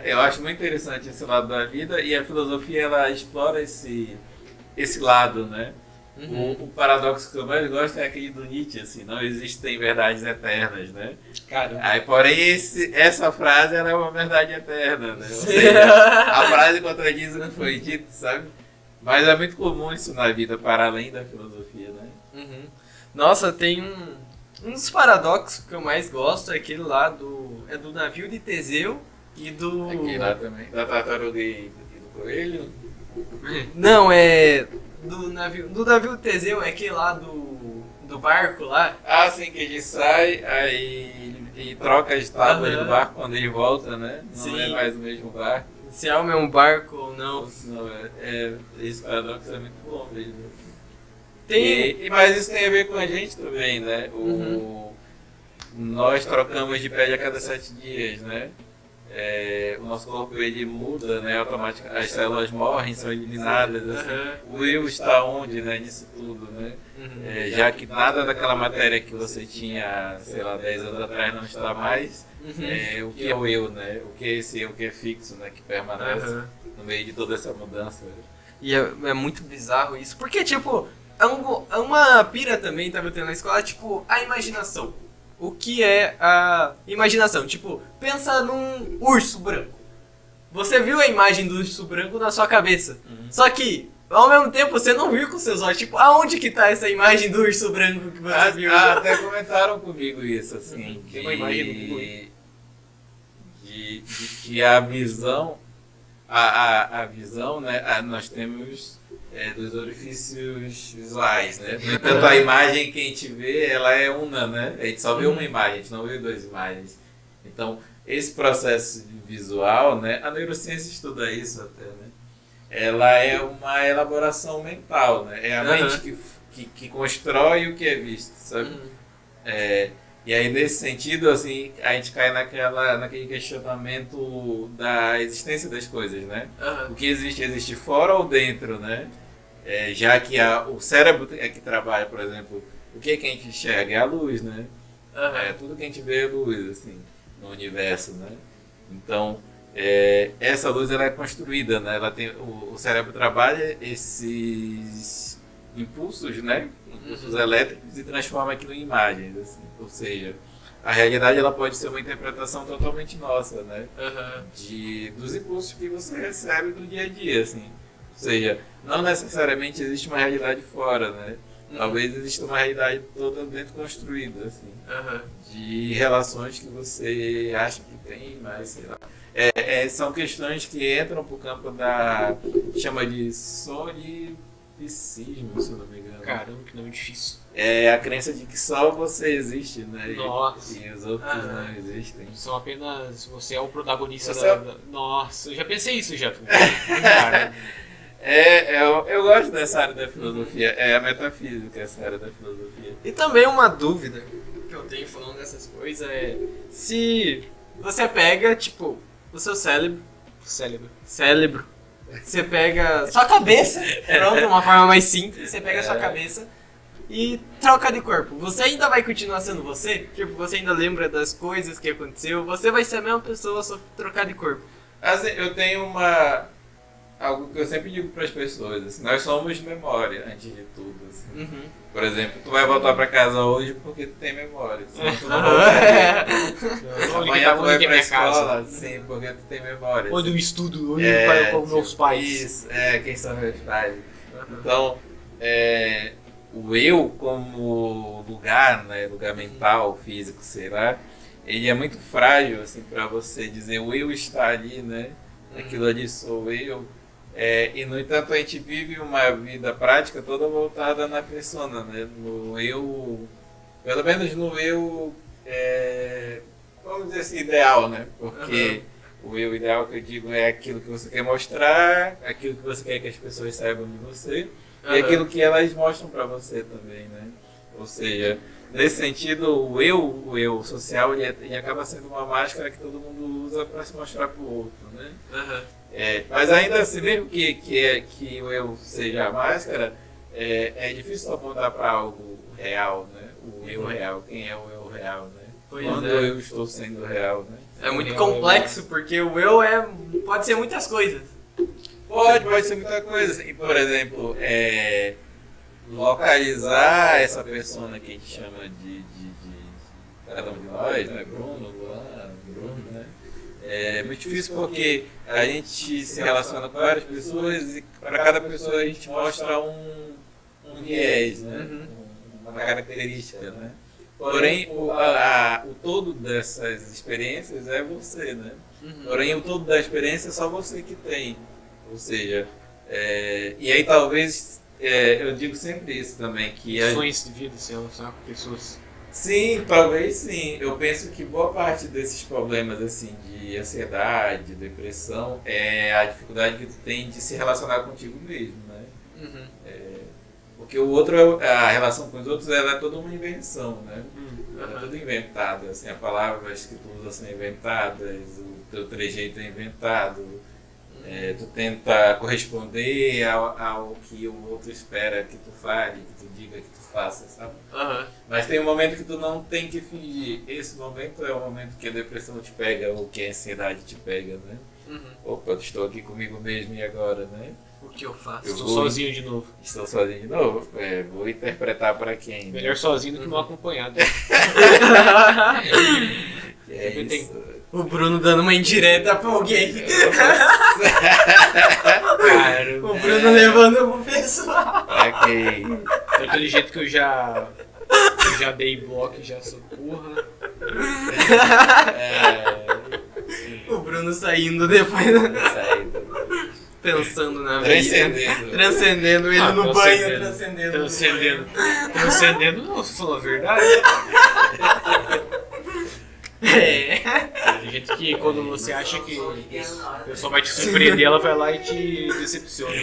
Eu acho muito interessante esse lado da vida e a filosofia ela explora esse lado, né? O paradoxo que eu mais gosto é aquele do Nietzsche, assim, não existem verdades eternas, né? Caramba. Aí, porém, essa frase ela é uma verdade eterna, né? Ou seja, a frase contradiz o que foi dito, sabe? Mas é muito comum isso na vida, para além da filosofia, né? Uhum. Nossa, tem um dos paradoxos que eu mais gosto, é aquele lá do navio de Teseu e do... Aqui lá também, da tartaruga e do coelho. Não, é do navio de Teseu, é aquele lá do barco lá. Ah, sim, que ele sai, aí ele troca as tábuas Aham. do barco quando ele volta, né? Não Sim. é mais o mesmo barco. Se a alma é um barco ou não. Não, esse paradoxo é muito bom mesmo. Tem... Mas isso tem a ver com a gente também, né? Nós trocamos de pele a cada 7 dias, né? O nosso corpo ele muda, né? Automaticamente, as células morrem, são eliminadas. Assim. O eu está onde, né? Nisso tudo, né? Já que nada daquela matéria que você tinha, sei lá, 10 anos atrás não está mais, o que é o eu, né? O que é esse eu que é fixo, né? Que permanece no meio de toda essa mudança. E é muito bizarro isso, porque, tipo, é uma pira também, tava tendo na escola, tipo, a imaginação. O que é a imaginação? Tipo, pensa num urso branco. Você viu a imagem do urso branco na sua cabeça, só que, ao mesmo tempo, você não viu com seus olhos. Tipo, aonde que tá essa imagem do urso branco que você viu? Até comentaram comigo isso, assim, Tem uma imagem do Google. de que a visão, a visão, né, nós temos dos orifícios visuais, né? No entanto, a imagem que a gente vê, ela é una, né? A gente só vê uma imagem, a gente não vê 2 imagens. Então, esse processo visual, né? A neurociência estuda isso até, né? Ela é uma elaboração mental, né? É a mente que constrói o que é visto, sabe? E aí, nesse sentido, assim, a gente cai naquele questionamento da existência das coisas, né? O que existe fora ou dentro, né? Já que o cérebro é que trabalha, por exemplo, o que a gente enxerga é a luz, né? Tudo que a gente vê é luz, assim, no universo, né? Então, essa luz ela é construída, né? Ela tem, o cérebro trabalha esses impulsos, né? Impulsos elétricos e transforma aquilo em imagens, assim. Ou seja, a realidade ela pode ser uma interpretação totalmente nossa, né? Dos impulsos que você recebe do dia a dia, assim. Ou seja, não necessariamente existe uma realidade fora, né? Talvez exista uma realidade toda dentro construída, assim. De relações que você acha que tem, mas sei lá. São questões que entram para o campo chama de solipsismo, se eu não me engano. Caramba, que nome difícil. É a crença de que só você existe, né? Nossa. E os outros não existem. São apenas... Você é o protagonista Você Nossa, eu já pensei isso já. Caramba. Eu gosto dessa área da filosofia. É a metafísica, essa área da filosofia. E também uma dúvida que eu tenho falando dessas coisas é se você pega, tipo, o seu cérebro, você pega sua cabeça, pronto, uma forma mais simples, você pega a sua cabeça e troca de corpo. Você ainda vai continuar sendo você? Tipo, você ainda lembra das coisas que aconteceu? Você vai ser a mesma pessoa, só trocar de corpo. Assim, eu tenho algo que eu sempre digo para as pessoas, assim, nós somos memória, antes de tudo, assim. Por exemplo, tu vai voltar para casa hoje porque tu tem memória, senão tu não voltaria. Amanhã tu vai pra escola, sim, porque tu tem memória. Onde eu estudo, onde É, eu com meus pais. Isso, quem são meus pais. Então, o eu como lugar, né, lugar mental, físico, sei lá, ele é muito frágil, assim, para você dizer o eu está ali, né? Aquilo ali sou eu. E no entanto a gente vive uma vida prática toda voltada na persona, né? No eu, pelo menos no eu, vamos dizer assim, ideal, né? Porque o eu ideal que eu digo é aquilo que você quer mostrar, aquilo que você quer que as pessoas saibam de você e aquilo que elas mostram para você também, né? Ou seja, nesse sentido, o eu social, ele acaba sendo uma máscara que todo mundo usa para se mostrar para o outro, né? Mas ainda assim, mesmo que o eu seja a máscara, é difícil apontar para algo real, né? O eu real, quem é o eu real, né? Quando eu estou sendo real, né? É muito complexo, porque o eu pode ser muitas coisas. Pode ser muita coisa. E, por exemplo, localizar essa persona que a gente chama de cada um de nós, né? Bruno, Luan, Bruno, né? É muito difícil porque a gente se relaciona com várias pessoas e para cada pessoa a gente mostra um viés, né? Uma característica, né? Porém, o todo dessas experiências é você, né? Porém, o todo da experiência é só você que tem. Ou seja, e aí talvez, eu digo sempre isso também, que Sonhos de vida, são pessoas. Sim, talvez sim. Eu penso que boa parte desses problemas assim de ansiedade, depressão, é a dificuldade que tu tem de se relacionar contigo mesmo, né? Porque o outro, a relação com os outros, ela é toda uma invenção, né? Ela é toda inventada, assim, as palavras que tu usa são inventadas, o teu trejeito é inventado, tu tenta corresponder ao que o outro espera que tu fale, que tu diga, que tu faça, sabe? Mas tem um momento que tu não tem que fingir. Esse momento é o momento que a depressão te pega ou que a ansiedade te pega, né? Opa, eu estou aqui comigo mesmo e agora, né? O que eu faço? Estou sozinho de novo. Estou sozinho de novo? Vou interpretar para quem? Melhor sozinho do que mal acompanhado. É isso. O Bruno dando uma indireta pra alguém. Cara, O Bruno levando pro pessoal. Ok. daquele jeito que eu já dei bloco e já sou porra. O Bruno saindo depois, Saindo. pensando na vida. Transcendendo. Transcendendo ele no banho, Transcendendo. Transcendendo, não, você falou a verdade. Tem gente que quando você acha que a pessoa vai te surpreender, ela vai lá e te decepciona.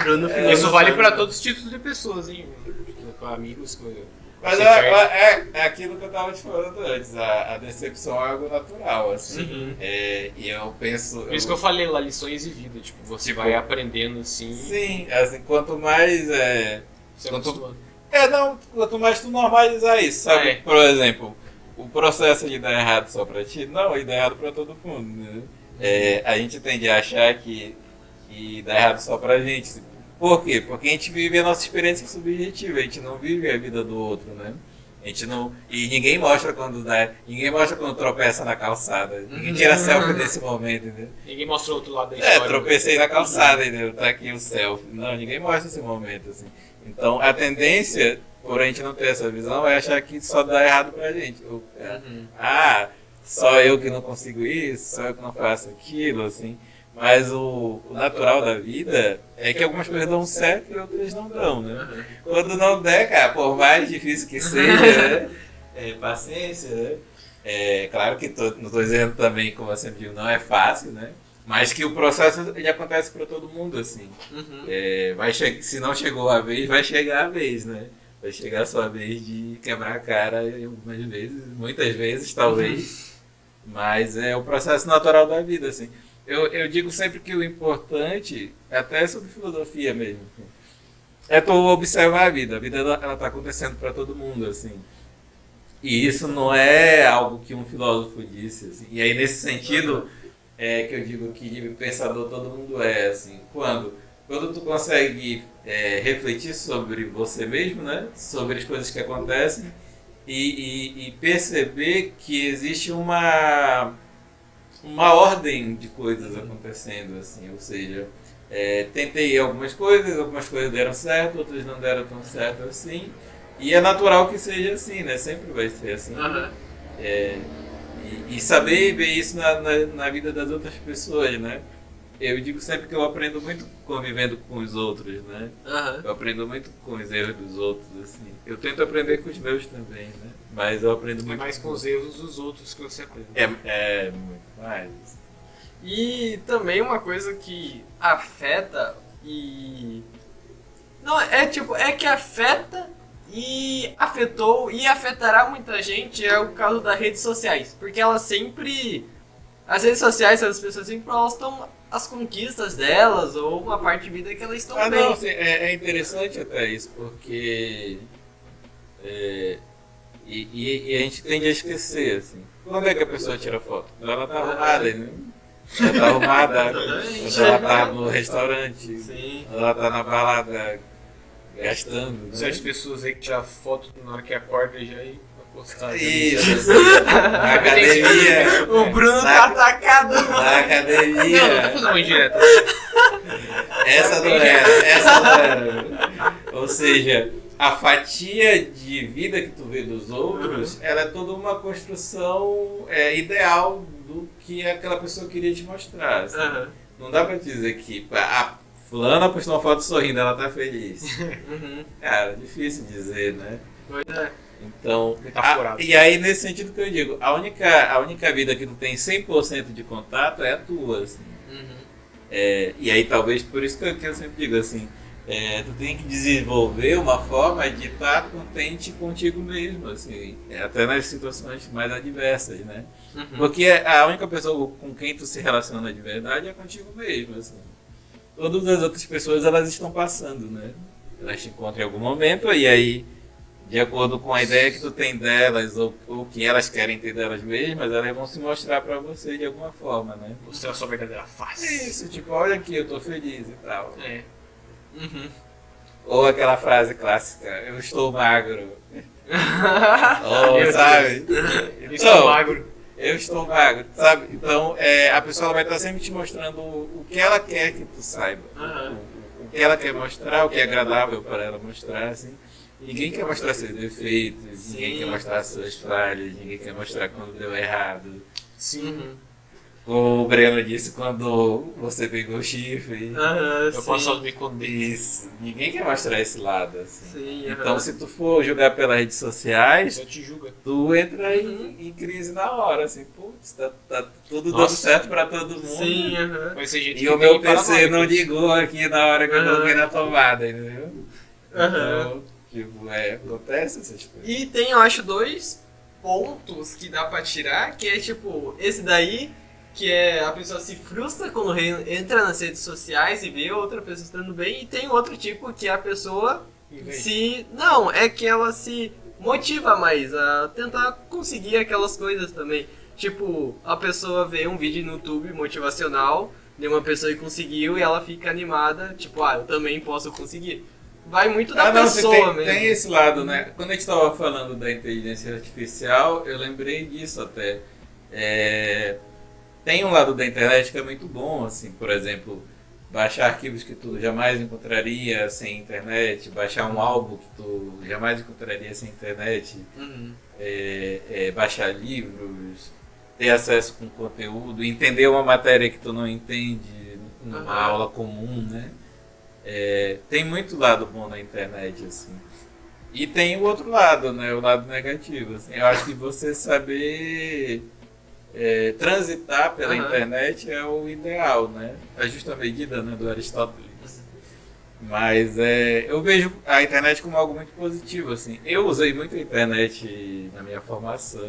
Bruno Isso vale pra todos os tipos de pessoas, hein? Pra amigos, Mas é aquilo que eu tava te falando antes, a decepção é algo natural, assim. E eu penso. Por isso que eu falei lá, lições de vida, tipo, você vai aprendendo assim. Sim, assim, quanto mais. Você acostuma. Quanto mais tu normalizar isso, sabe? Por exemplo, o processo de dar errado só pra ti, não, e dá errado pra todo mundo, né? A gente tende a achar que dá errado só pra gente. Por quê? Porque a gente vive a nossa experiência subjetiva, a gente não vive a vida do outro, né? A gente não. E ninguém mostra quando dá. Ninguém mostra quando tropeça na calçada. Ninguém tira selfie nesse momento, entendeu? Ninguém mostra o outro lado da história. Tropecei na calçada, entendeu? Tá aqui o selfie. Não, ninguém mostra esse momento, assim. Então a tendência, por a gente não ter essa visão, é achar que só dá errado pra gente. Só eu que não consigo isso, só eu que não faço aquilo, assim. Mas o natural da vida é que algumas coisas dão certo e outras não dão, né? Quando não der, cara, por mais difícil que seja, né? Paciência, né? Claro que não estou dizendo também, como eu sempre digo, não é fácil, né? Mas que o processo ele acontece para todo mundo, assim. Se não chegou a vez, vai chegar a vez, né? Vai chegar a sua vez de quebrar a cara algumas vezes, muitas vezes, talvez. Mas é o processo natural da vida, assim. Eu digo sempre que o importante, até sobre filosofia mesmo, é tu observar a vida. A vida ela está acontecendo para todo mundo, assim. E isso não é algo que um filósofo disse, assim. E aí nesse sentido que eu digo que pensador todo mundo é, assim. Quando tu consegue refletir sobre você mesmo, né? Sobre as coisas que acontecem e perceber que existe uma ordem de coisas acontecendo, assim, ou seja, tentei algumas coisas deram certo, outras não deram tão certo assim, e é natural que seja assim, né? Sempre vai ser assim. E saber ver isso na vida das outras pessoas, né? Eu digo sempre que eu aprendo muito convivendo com os outros, né? Eu aprendo muito com os erros dos outros, assim. Eu tento aprender com os meus também, né? Mas eu aprendo muito mais com os erros dos outros que você aprende. Muito mais. E também uma coisa que afeta e... Não, é que afeta e afetou e afetará muita gente é o caso das redes sociais. Porque elas sempre... As redes sociais, as pessoas sempre elas estão as conquistas delas ou uma parte de vida que elas estão bem. Não, assim, é interessante até isso, porque... E a gente tende a esquecer, assim. Quando é que a pessoa tira foto? Quando ela tá arrumada, né? Ela tá arrumada. Exatamente. Quando ela tá no restaurante. Sim. Quando ela tá na balada gastando. Né? Certas pessoas aí que tiram foto na hora que acorda já e postar. Isso. Na academia. O Bruno Na- tá atacado. Na Não, não tô academia. fazendo uma indireta. Essa não era. Ou seja, a fatia de vida que tu vê dos outros, ela é toda uma construção ideal do que aquela pessoa queria te mostrar. Assim. Aham. Não dá pra dizer que fulana postou uma foto sorrindo, ela tá feliz. Uhum. Cara, difícil dizer, né? Pois é. Então, Metaforado. e aí nesse sentido que eu digo, a única vida que tu tem 100% de contato é a tua, assim. Uhum. E aí talvez por isso que eu sempre digo assim, tu tem que desenvolver uma forma de estar contente contigo mesmo, assim, até nas situações mais adversas, né? Uhum. Porque a única pessoa com quem tu se relaciona de verdade é contigo mesmo, assim. Todas as outras pessoas, elas estão passando, né? Elas te encontram em algum momento e aí, de acordo com a ideia que tu tem delas ou o que elas querem ter delas mesmas, elas vão se mostrar pra você de alguma forma, né? Mostrar a sua verdadeira É face. isso, tipo, olha aqui, eu tô feliz e tal. É. Uhum. Ou aquela frase clássica, eu estou magro. Meu Ou, Deus. sabe? Eu estou magro. Eu estou magro, sabe? Então, a pessoa ela vai estar sempre te mostrando o que ela quer que tu saiba. Aham. O que ela quer mostrar, o que é agradável para ela mostrar, assim. Ninguém quer mostrar seus defeitos, ninguém quer mostrar suas falhas, ninguém quer mostrar quando deu errado. Sim. Uhum. O Breno disse quando você pegou o chifre. Aham, Eu sim. posso me esconder. Isso. Ninguém quer mostrar esse lado, assim. Sim, Então, aham. se tu for jogar pelas redes sociais, Só te julga. tu entra Uhum. em crise na hora, assim, putz, tá tudo dando Nossa. certo pra todo mundo. Sim, aham. Vai ser gente E que o meu tem PC não paranoicos. ligou aqui na hora que eu Aham. coloquei na tomada, entendeu? Aham. Então, tipo, acontece essas coisas. E tem, eu acho, dois pontos que dá pra tirar, que é tipo, esse daí, que é a pessoa se frustra quando entra nas redes sociais e vê outra pessoa estando bem, e tem outro tipo que é a pessoa se... Não, é que ela se motiva mais a tentar conseguir aquelas coisas também. Tipo, a pessoa vê um vídeo no YouTube motivacional de uma pessoa que conseguiu e ela fica animada, tipo, eu também posso conseguir. Vai muito da pessoa mesmo. Tem esse lado, né? Quando a gente estava falando da inteligência artificial, eu lembrei disso até. Tem um lado da internet que é muito bom, assim, por exemplo, baixar arquivos que tu jamais encontraria sem internet, baixar um álbum que tu jamais encontraria sem internet, Uhum. baixar livros, ter acesso com conteúdo, entender uma matéria que tu não entende numa Aham. aula comum, né? Tem muito lado bom na internet, assim. E tem o outro lado, né? O lado negativo, assim. Eu acho que você saber transitar pela Aham. internet é o ideal, né? A justa medida, né, do Aristóteles. Mas eu vejo a internet como algo muito positivo, assim. Eu usei muito a internet na minha formação,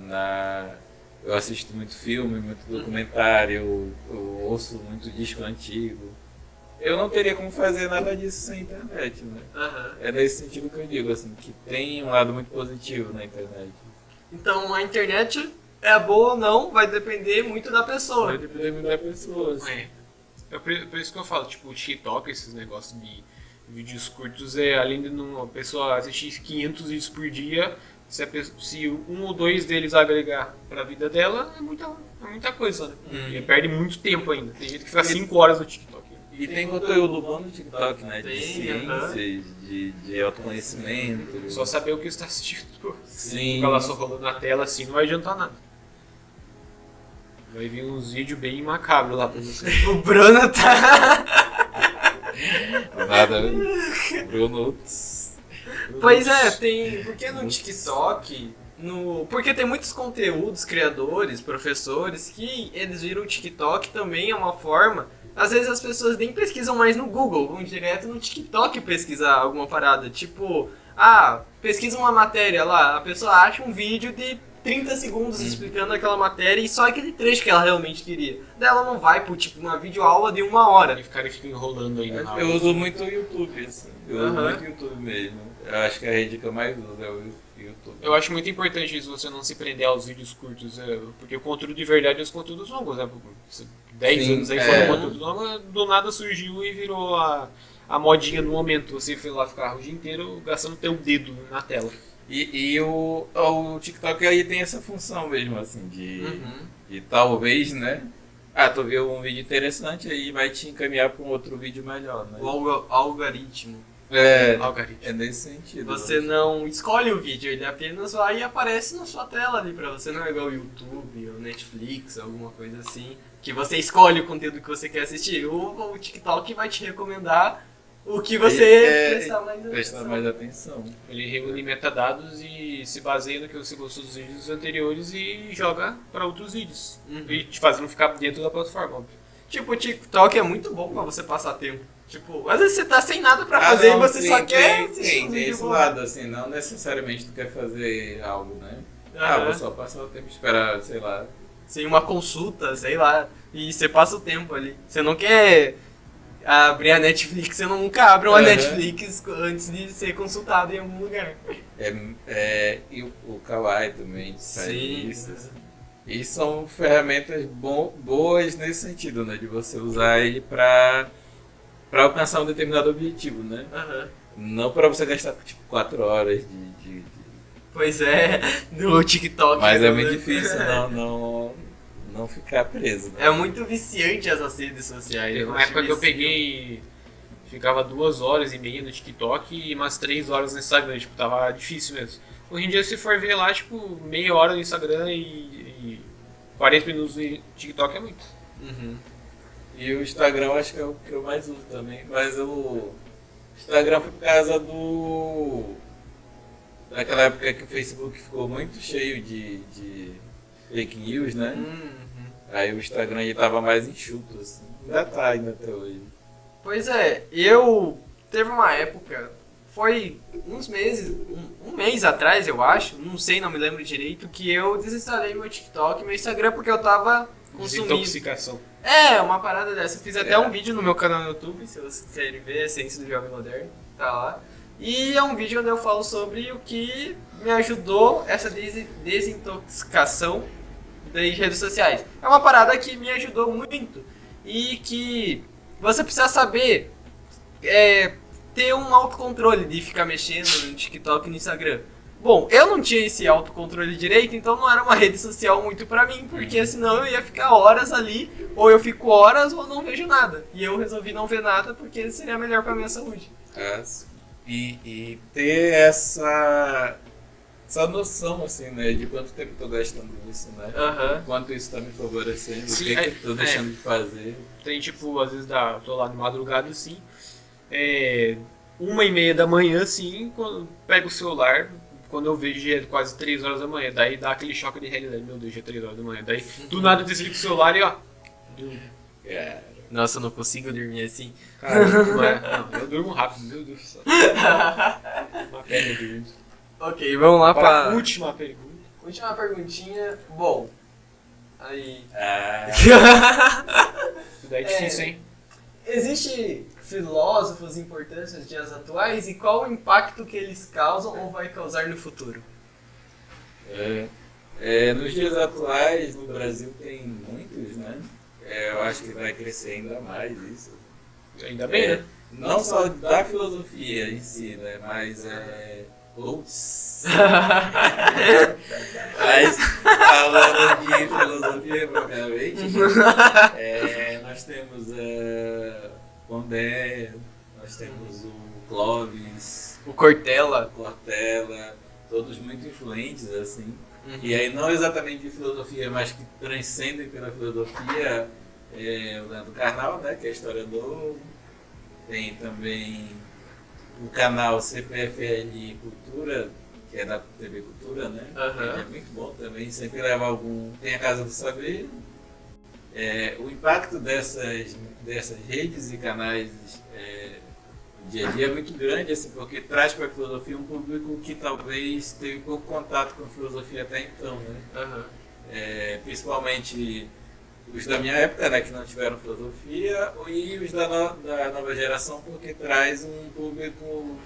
Aham. eu assisto muito filme, muito documentário, eu ouço muito disco antigo. Eu não teria como fazer nada disso sem internet, né? Aham. É nesse sentido que eu digo, assim, que tem um lado muito positivo na internet. Então a internet é boa ou não, vai depender muito da pessoa. Vai depender muito da pessoa, assim. É por isso que eu falo, tipo, o TikTok, esses negócios de vídeos curtos, além de uma pessoa assistir 500 vídeos por dia, se um ou dois deles agregar pra vida dela, é muita coisa, né? E perde muito tempo ainda. Tem gente que fica 5 horas no TikTok. E tem conteúdo bom no TikTok, né? De Tem, aham. ciências, de autoconhecimento. Só saber o que você está assistindo. Sim. Ficar lá só rolando na tela assim não vai adiantar nada. Vai vir uns vídeos bem macabros lá pra você. O Bruno tá. Nada, Bruno. Pois é, tem. Porque no TikTok. Porque tem muitos conteúdos, criadores, professores, que eles viram o TikTok também é uma forma. Às vezes as pessoas nem pesquisam mais no Google, vão direto no TikTok pesquisar alguma parada. Tipo, pesquisa uma matéria lá, a pessoa acha um vídeo de 30 segundos explicando aquela matéria e só aquele trecho que ela realmente queria. Daí ela não vai por tipo uma videoaula de 1 hora. E ficarem enrolando aí na Eu uso muito o YouTube, assim. Eu uso Aham. muito o YouTube mesmo. Eu acho que a rede que eu mais uso é o YouTube. Eu acho muito importante isso, você não se prender aos vídeos curtos, porque o conteúdo de verdade é os conteúdos longos, né? 10 Sim, anos aí foi um conteúdo longo, do nada surgiu e virou a modinha do momento. Você foi lá ficar o dia inteiro gastando teu dedo na tela. E o TikTok aí tem essa função mesmo, assim, de talvez, né? Ah, tu viu um vídeo interessante aí vai te encaminhar para um outro vídeo melhor, né? O algoritmo. Algoritmo. É nesse sentido. Você não escolhe o vídeo, ele apenas vai e aparece na sua tela ali pra você. Não é igual o YouTube ou Netflix, alguma coisa assim, que você escolhe o conteúdo que você quer assistir. O TikTok vai te recomendar o que você prestar mais atenção. Ele reúne metadados e se baseia no que você gostou dos vídeos anteriores e joga para outros vídeos. E te fazendo ficar dentro da plataforma, óbvio. Tipo, o TikTok é muito bom pra você passar tempo. Tipo, às vezes você tá sem nada pra fazer não, e você sim, só quer assistir tem um vídeo esse bom. lado, assim, não necessariamente tu quer fazer algo, né? Vou só passar o tempo, esperar, sei lá. Sem uma consulta, sei lá, e você passa o tempo ali. Você não quer abrir a Netflix, você nunca abre uma Netflix antes de ser consultado em algum lugar. E o Kawaii também faz Sim. isso. Assim. E são ferramentas boas nesse sentido, né? De você usar ele para alcançar um determinado objetivo, né? Não para você gastar tipo 4 horas de... Pois é, no TikTok. Mas é né? muito difícil não ficar preso. Né? É muito viciante essas redes sociais. Teve uma época que eu peguei, ficava 2h30 no TikTok e umas 3 horas no Instagram, tipo, tava difícil mesmo. Hoje em dia, se for ver lá, tipo, meia hora no Instagram e 40 minutos no TikTok é muito. E o Instagram eu acho que é o que eu mais uso também, mas o Instagram foi por causa daquela época que o Facebook ficou muito cheio de fake news, né? Aí o Instagram já tava mais enxuto, assim. Ainda tá ainda até hoje. Pois é, teve uma época, foi uns meses, um mês atrás eu acho, não sei, não me lembro direito, que eu desinstalei meu TikTok e meu Instagram porque eu tava consumindo. Desintoxicação. Uma parada dessa. Eu fiz até um vídeo no meu canal no YouTube, se vocês querem ver, Essência do Jovem Moderno, tá lá. E é um vídeo onde eu falo sobre o que me ajudou essa desintoxicação das redes sociais. É uma parada que me ajudou muito e que você precisa saber ter um autocontrole de ficar mexendo no TikTok e no Instagram. Bom, eu não tinha esse autocontrole direito, então não era uma rede social muito pra mim, porque senão eu ia ficar horas ali, ou eu fico horas ou não vejo nada. E eu resolvi não ver nada porque seria melhor pra minha saúde. E ter essa noção, assim, né, de quanto tempo eu tô gastando nisso, né? Quanto isso tá me favorecendo, Sim, o que eu tô deixando de fazer. Tem tipo, às vezes tô lá de madrugada assim, 1h30 da manhã assim, quando pego o celular, quando eu vejo já é quase 3 horas da manhã, daí dá aquele choque de realidade, meu Deus, já é 3 horas da manhã, daí do nada eu desligo o celular e ó. Nossa, eu não consigo dormir assim. Cara, não, eu durmo rápido, meu Deus do céu. Uma pena dormindo. Ok, vamos lá Para a última pergunta. última perguntinha. Bom, aí... Daí é difícil, hein? Existe filósofos importantes nos dias atuais e qual o impacto que eles causam ou vai causar no futuro? Nos dias atuais, no Brasil tem muitos, né? Eu acho que vai crescer ainda mais isso. Ainda bem, né? Não só da filosofia em si, né? Mas mas falando de filosofia propriamente, nós temos Pondé, nós temos o Clóvis, O Cortella. todos muito influentes assim. E aí não exatamente de filosofia, mas que transcendem pela filosofia, o Leandro Carnal, né, que é historiador, tem também o canal CPFL Cultura, que é da TV Cultura, né? Ele é muito bom também, sempre leva algum... Tem a Casa do Saber. O impacto dessas redes e canais no dia a dia é muito grande, assim, porque traz para a filosofia um público que talvez teve pouco contato com a filosofia até então, né? Principalmente os da minha época, né, que não tiveram filosofia, e os da nova geração, porque traz um público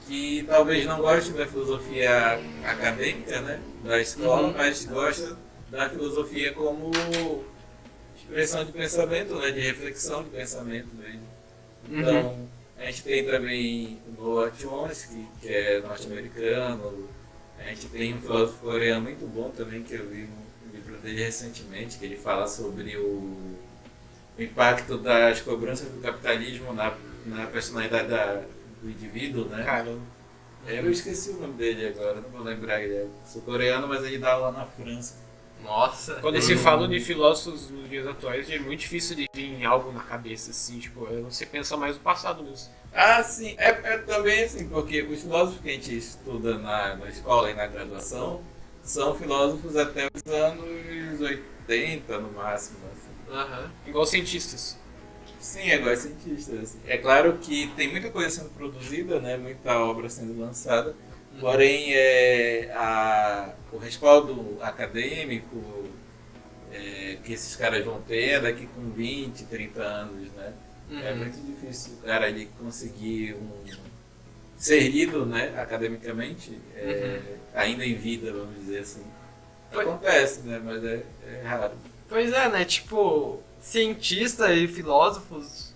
que talvez não goste da filosofia acadêmica, né, da escola, mas gosta da filosofia como expressão de pensamento, né, de reflexão de pensamento mesmo. Então, a gente tem também o Noam Chomsky, que é norte-americano. A gente tem um filósofo coreano muito bom também, que eu li um livro dele recentemente, que ele fala sobre o impacto das cobranças do capitalismo na personalidade do indivíduo, né? Caramba. Eu esqueci o nome dele agora, não vou lembrar, ele é sul-coreano, mas ele dá lá na França. Nossa. Quando se fala de filósofos nos dias atuais, é muito difícil de vir algo na cabeça, assim, tipo, você pensa mais no passado mesmo. Ah, sim, é também assim, porque os filósofos que a gente estuda na escola e na graduação são filósofos até os anos 80 no máximo. Assim. Igual cientistas. Sim, é igual cientistas. Assim. É claro que tem muita coisa sendo produzida, né, muita obra sendo lançada, porém o respaldo acadêmico que esses caras vão ter daqui com 20, 30 anos, né? É muito difícil o cara ele conseguir ser lido, né, academicamente, ainda em vida, vamos dizer assim. Acontece, né, mas é raro. Pois é, né? Tipo, cientista e filósofos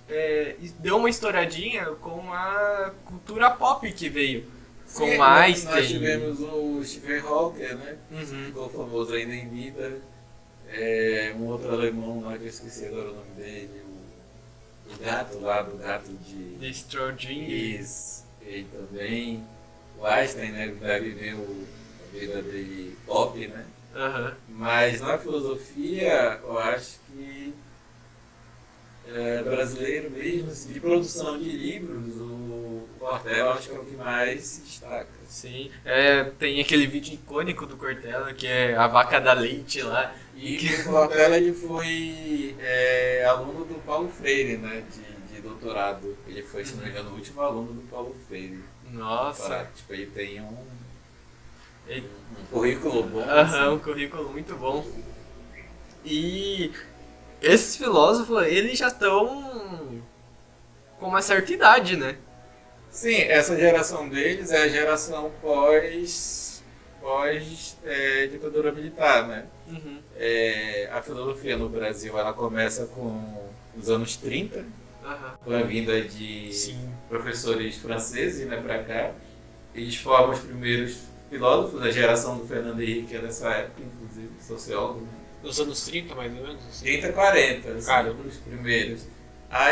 deu uma estouradinha com a cultura pop que veio. Sim, Com nós Einstein. tivemos o Stephen Hawking, né? Ficou famoso ainda em vida. Um outro alemão lá que eu esqueci agora o nome dele. O gato lá, do gato de Schrödinger. Isso, ele também. O Einstein, né, vai viver a vida dele pop, né? Mas na filosofia, eu acho que brasileiro mesmo, assim, de produção de livros, o Cortella acho que é o que mais se destaca. Sim, tem aquele vídeo icônico do Cortella, que é a vaca da leite lá. E o Cortella ele foi aluno do Paulo Freire, né, de doutorado. Ele foi, se não me engano, o último aluno do Paulo Freire. Nossa. Tipo, ele tem um currículo bom. Um currículo muito bom. E esses filósofos, eles já estão com uma certa idade, né? Sim, essa geração deles é a geração pós ditadura militar, né? A filosofia no Brasil ela começa com os anos 30, com a vinda de professores franceses, né, para cá. Eles formam os primeiros filósofos, a geração do Fernando Henrique é dessa época, inclusive, sociólogo. Né? Nos anos 30, mais ou menos? Assim. 30, 40, assim, Caramba. os primeiros.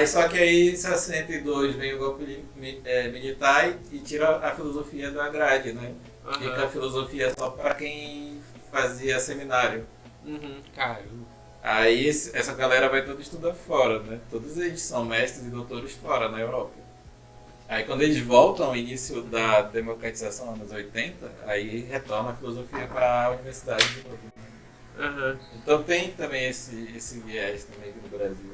Só que aí em 62 vem o golpe militar e tira a filosofia da grade, né? Fica a filosofia só para quem fazia seminário. Caramba. Aí essa galera vai toda estudar fora, né? Todos eles são mestres e doutores fora, na Europa. Aí quando eles voltam ao início da democratização, anos 80, aí retorna a filosofia para a universidade de novo. Então tem também esse viés também aqui no Brasil,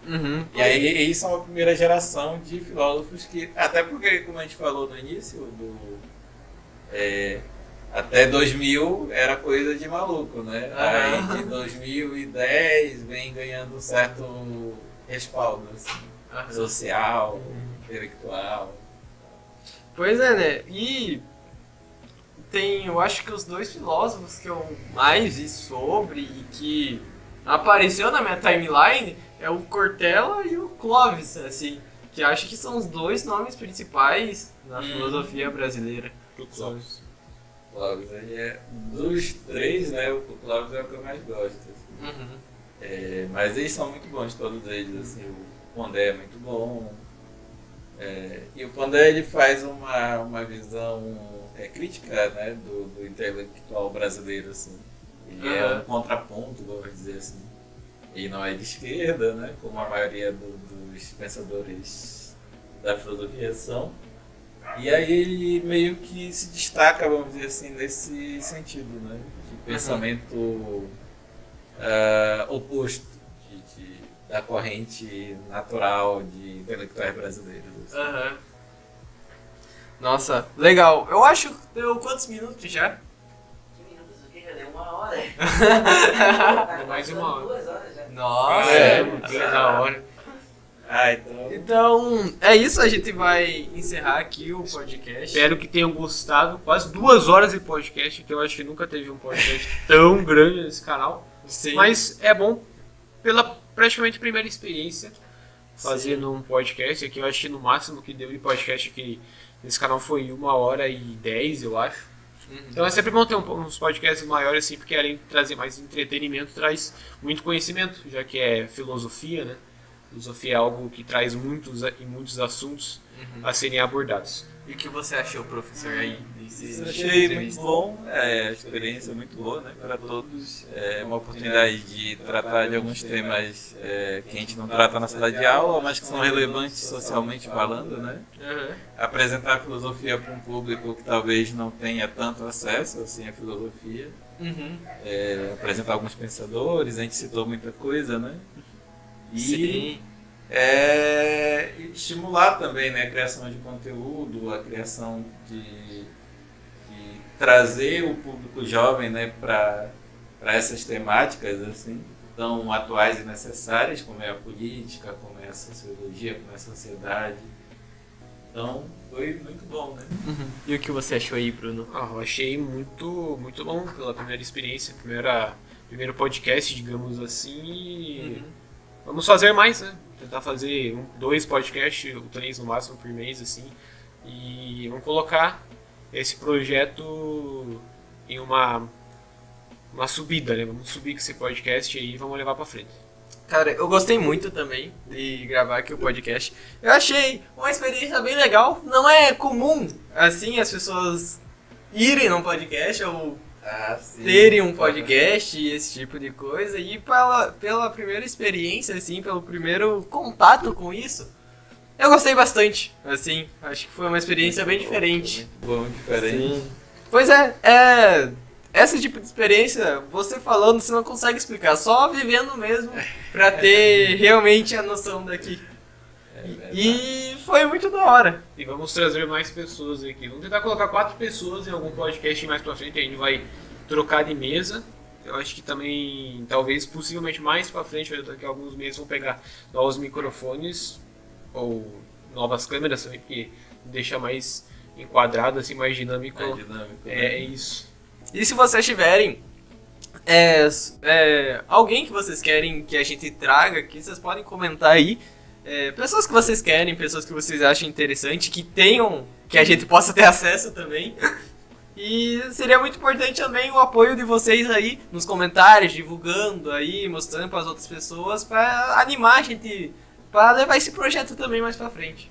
né? E aí eles são a primeira geração de filósofos que, até porque, como a gente falou no início, até 2000 era coisa de maluco, né? Aí de 2010 vem ganhando um certo respaldo, assim, social, intelectual. Pois é, né? E eu acho que os dois filósofos que eu mais vi sobre e que apareceu na minha timeline é o Cortella e o Clóvis, assim, que acho que são os dois nomes principais na filosofia brasileira. Do Clóvis. Clóvis, ele é dos três, né? O Clóvis é o que eu mais gosto. Assim. Mas eles são muito bons, todos eles, assim, o Pondé é muito bom. E o Pondé ele faz uma visão crítica, né, do intelectual brasileiro, assim. Ele é um contraponto, vamos dizer assim. Ele não é de esquerda, né, como a maioria dos pensadores da filosofia são. E aí ele meio que se destaca, vamos dizer assim, nesse sentido, né, de pensamento oposto da corrente natural de intelectuais brasileiros. Assim. Nossa, legal. Eu acho que deu quantos minutos já? Que minutos o quê? Já deu 1 hora. Mais 1 hora. 2 horas já. Nossa, Da hora. Então, é isso, a gente vai encerrar aqui o podcast. Espero que tenham gostado. Quase 2 horas de podcast, que eu acho que nunca teve um podcast tão grande nesse canal. Sim. Mas é bom pela praticamente primeira experiência fazendo um podcast. Aqui eu acho que no máximo que deu de podcast aqui nesse canal foi 1h10, eu acho. Então é sempre bom ter uns podcasts maiores assim, porque além de trazer mais entretenimento, traz muito conhecimento, já que é filosofia, né? Filosofia é algo que traz muitos assuntos a serem abordados. E o que você achou, professor, aí? Eu achei muito bom, a experiência é muito boa, né, para todos. É uma oportunidade de tratar de alguns temas que a gente não trata na sala de aula, mas que são relevantes socialmente falando, né? Apresentar a filosofia para um público que talvez não tenha tanto acesso assim, à filosofia. Apresentar alguns pensadores, a gente citou muita coisa, né? E Sim. Estimular também, né, a criação de conteúdo, a criação de trazer o público jovem, né, para essas temáticas assim, tão atuais e necessárias, como é a política, como é a sociologia, como é a sociedade. Então, foi muito bom, né? E o que você achou aí, Bruno? Eu achei muito bom pela primeira experiência, primeiro podcast, digamos assim. E vamos fazer mais, né? Tentar fazer 2 podcasts, ou 3 no máximo por mês, assim. E vamos colocar esse projeto em uma subida, né? Vamos subir com esse podcast aí e vamos levar pra frente. Cara, eu gostei muito também de gravar aqui o podcast. Eu achei uma experiência bem legal. Não é comum, assim, as pessoas irem num podcast ou terem um podcast e esse tipo de coisa. E pela primeira experiência, assim, pelo primeiro contato com isso, eu gostei bastante. Assim, acho que foi uma experiência bem diferente. Bom, diferente. Sim. Pois é, esse tipo de experiência, você falando, você não consegue explicar, só vivendo mesmo, pra ter realmente a noção daqui. E foi muito da hora. E vamos trazer mais pessoas aqui. Vamos tentar colocar 4 pessoas em algum podcast mais pra frente. A gente vai trocar de mesa. Eu acho que também, talvez, possivelmente mais pra frente, daqui a alguns meses, vão pegar novos microfones ou novas câmeras também, porque deixa mais enquadrado, assim, mais dinâmico. É isso. E se vocês tiverem alguém que vocês querem que a gente traga aqui, vocês podem comentar aí. Pessoas que vocês querem, pessoas que vocês acham interessante, que a gente possa ter acesso também. E seria muito importante também o apoio de vocês aí nos comentários, divulgando aí, mostrando para as outras pessoas, para animar a gente, para levar esse projeto também mais para frente.